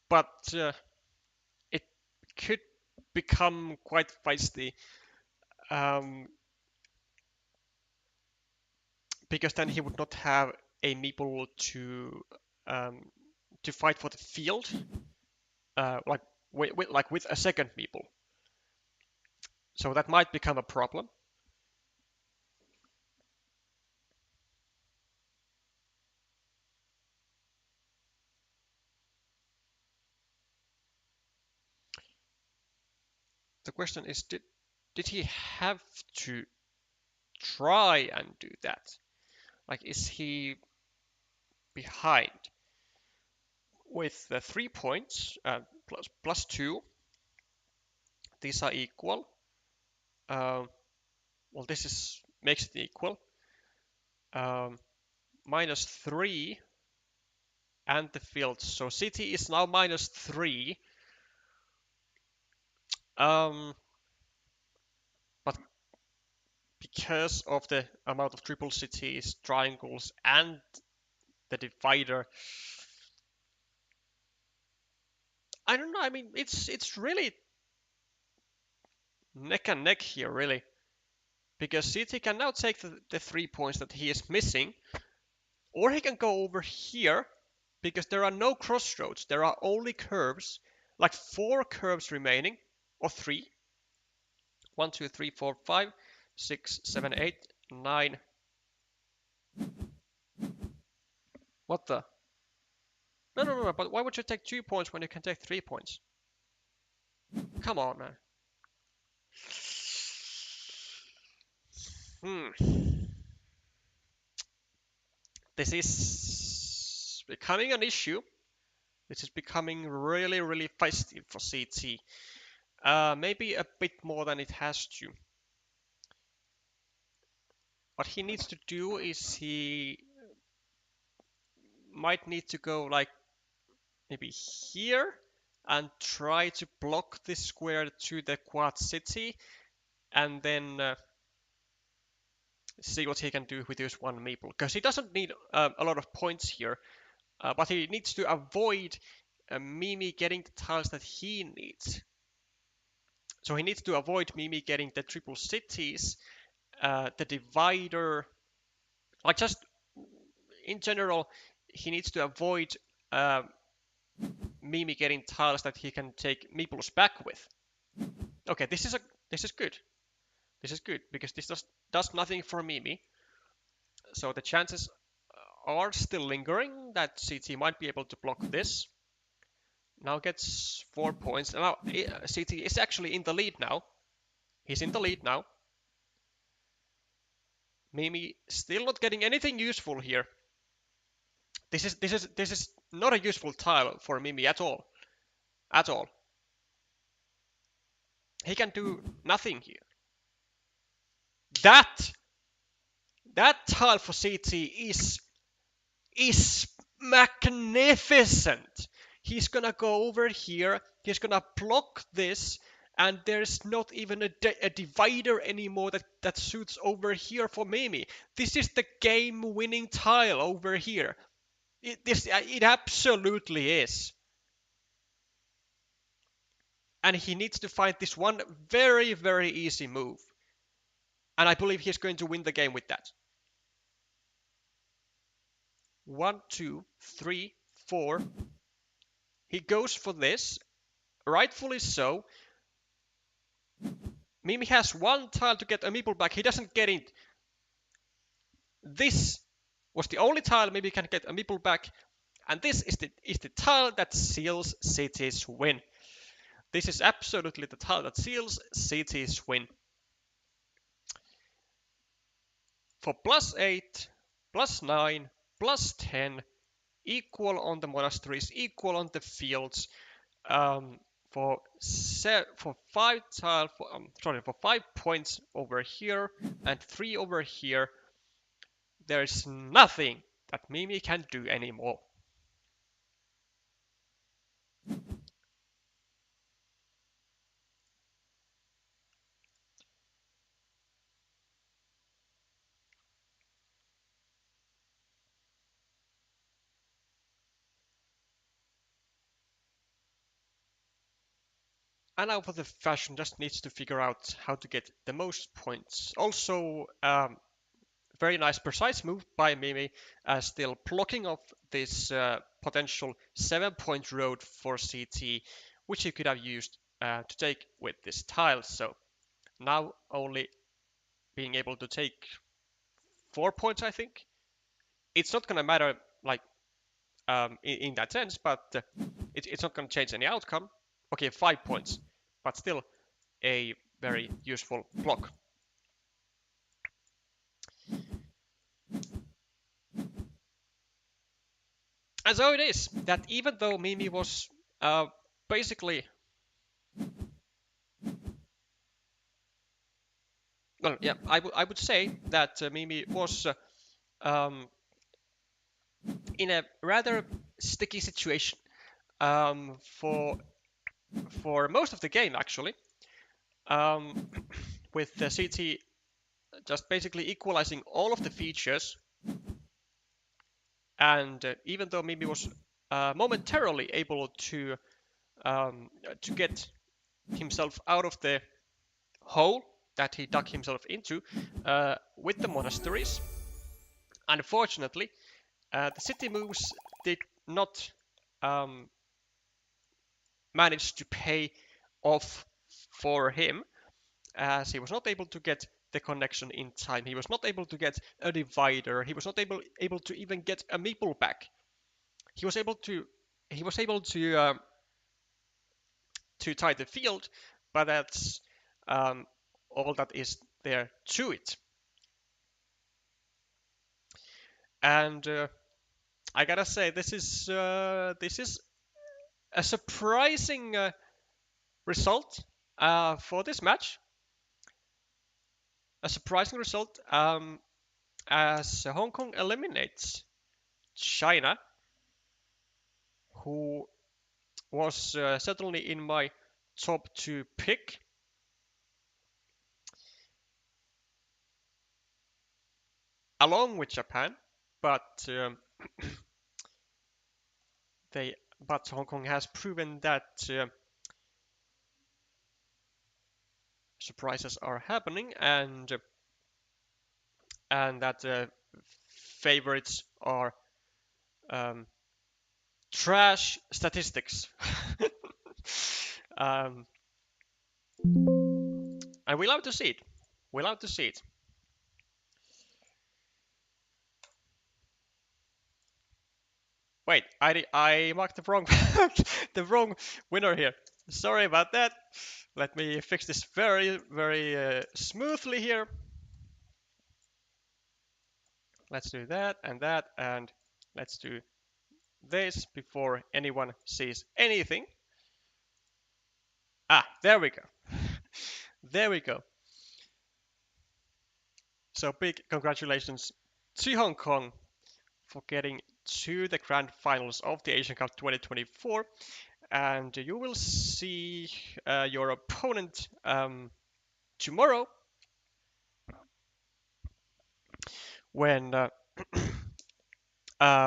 but it could become quite feisty um, because then he would not have a meeple um, to fight for the field, like with a second meeple. So that might become a problem. The question is, did he have to try and do that? Like, is he behind with the 3 points plus two? These are equal. Um, well, this is makes it equal. Um, minus three and the field. So city is now minus three. Um, but because of the amount of triple cities, triangles, and the divider, I don't know. I mean, it's really neck and neck here, really, because CT can now take the 3 points that he is missing, or he can go over here because there are no crossroads. There are only curves, like four curves remaining, or three. 1, 2, 3, 4, 5, 6, 7, 8, 9. What the? No. But why would you take 2 points when you can take 3 points? Come on, man. This is becoming an issue. This is becoming really, really feisty for CT. Maybe a bit more than it has to. What he needs to do is he might need to go like maybe here and try to block this square to the quad city and then see what he can do with this one meeple. Because he doesn't need a lot of points here, but he needs to avoid Mimi getting the tiles that he needs. So he needs to avoid Mimi getting the triple cities, the divider, like just in general, he needs to avoid uh, Mimi getting tiles that he can take meeples back with. Okay, this is good. This is good because this does nothing for Mimi. So the chances are still lingering that CT might be able to block this. Now gets 4 points. Now CT is actually in the lead now. He's in the lead now. Mimi still not getting anything useful here. This is not a useful tile for Mimi at all. At all. He can do nothing here. That tile for CT is magnificent. He's gonna go over here. He's gonna block this, and there's not even a divider anymore that suits over here for Mimi. This is the game-winning tile over here. It absolutely is. And he needs to find this one very, very easy move. And I believe he's going to win the game with that. 1, 2, 3, 4. He goes for this, rightfully so. Mimi has one tile to get a meeple back. He doesn't get it. This was the only tile Mimi can get a meeple back, and this is the tile that seals City's win. This is absolutely the tile that seals City's win. For +8, +9, +10, equal on the monasteries, equal on the fields. For 5 points over here and 3 over here, there's nothing that Mimi can do anymore. And now for the fashion, just needs to figure out how to get the most points. Also, very nice precise move by Mimi, still blocking off this potential 7-point road for CT, which he could have used to take with this tile. So now only being able to take 4 points, I think. It's not going to matter like in that sense, but it's not going to change any outcome. Okay, 5 points, but still a very useful block. And so it is that even though Mimi was basically, well, yeah, I would say that Mimi was in a rather sticky situation for most of the game actually, with the CT just basically equalizing all of the features. And even though Mimi was momentarily able to get himself out of the hole that he dug himself into with the monasteries, unfortunately, the city moves did not manage to pay off for him, as he was not able to get the connection in time. He was not able to get a divider. He was not able to even get a meeple back. He was able to tie the field, but that's all that is there to it. And I gotta say, this is a surprising result For this match, a surprising result as Hong Kong eliminates China, who was certainly in my top 2 pick. Along with Japan, but they but Hong Kong has proven that surprises are happening and that favorites are um, trash statistics. um, and we love to see it. We love to see it. Wait, I marked the wrong the wrong winner here. Sorry about that. Let me fix this very smoothly here. Let's do that, and let's do this before anyone sees anything. Ah, there we go. There we go. So big congratulations to Hong Kong for getting to the grand finals of the Asian Cup 2024. And you will see your opponent tomorrow when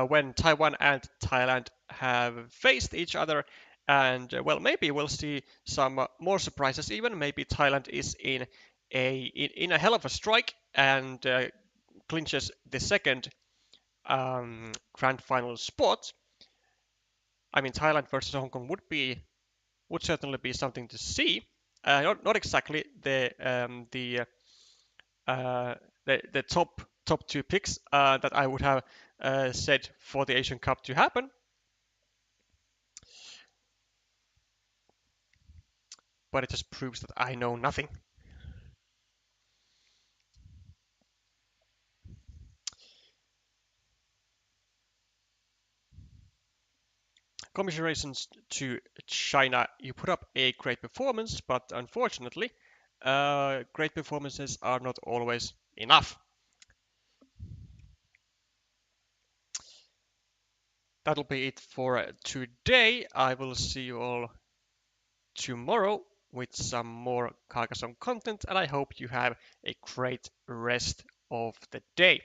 when Taiwan and Thailand have faced each other. And well, maybe we'll see some more surprises. Even maybe Thailand is in a hell of a strike and clinches the second grand final spot. I mean, Thailand versus Hong Kong would certainly be something to see. Not exactly uh, the top 2 picks that I would have said for the Asian Cup to happen. But it just proves that I know nothing. Commiserations to China. You put up a great performance, but unfortunately, great performances are not always enough. That'll be it for today. I will see you all tomorrow with some more Carcassonne content, and I hope you have a great rest of the day.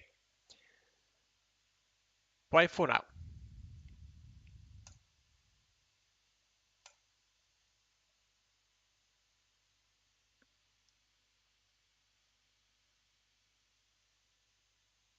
Bye for now.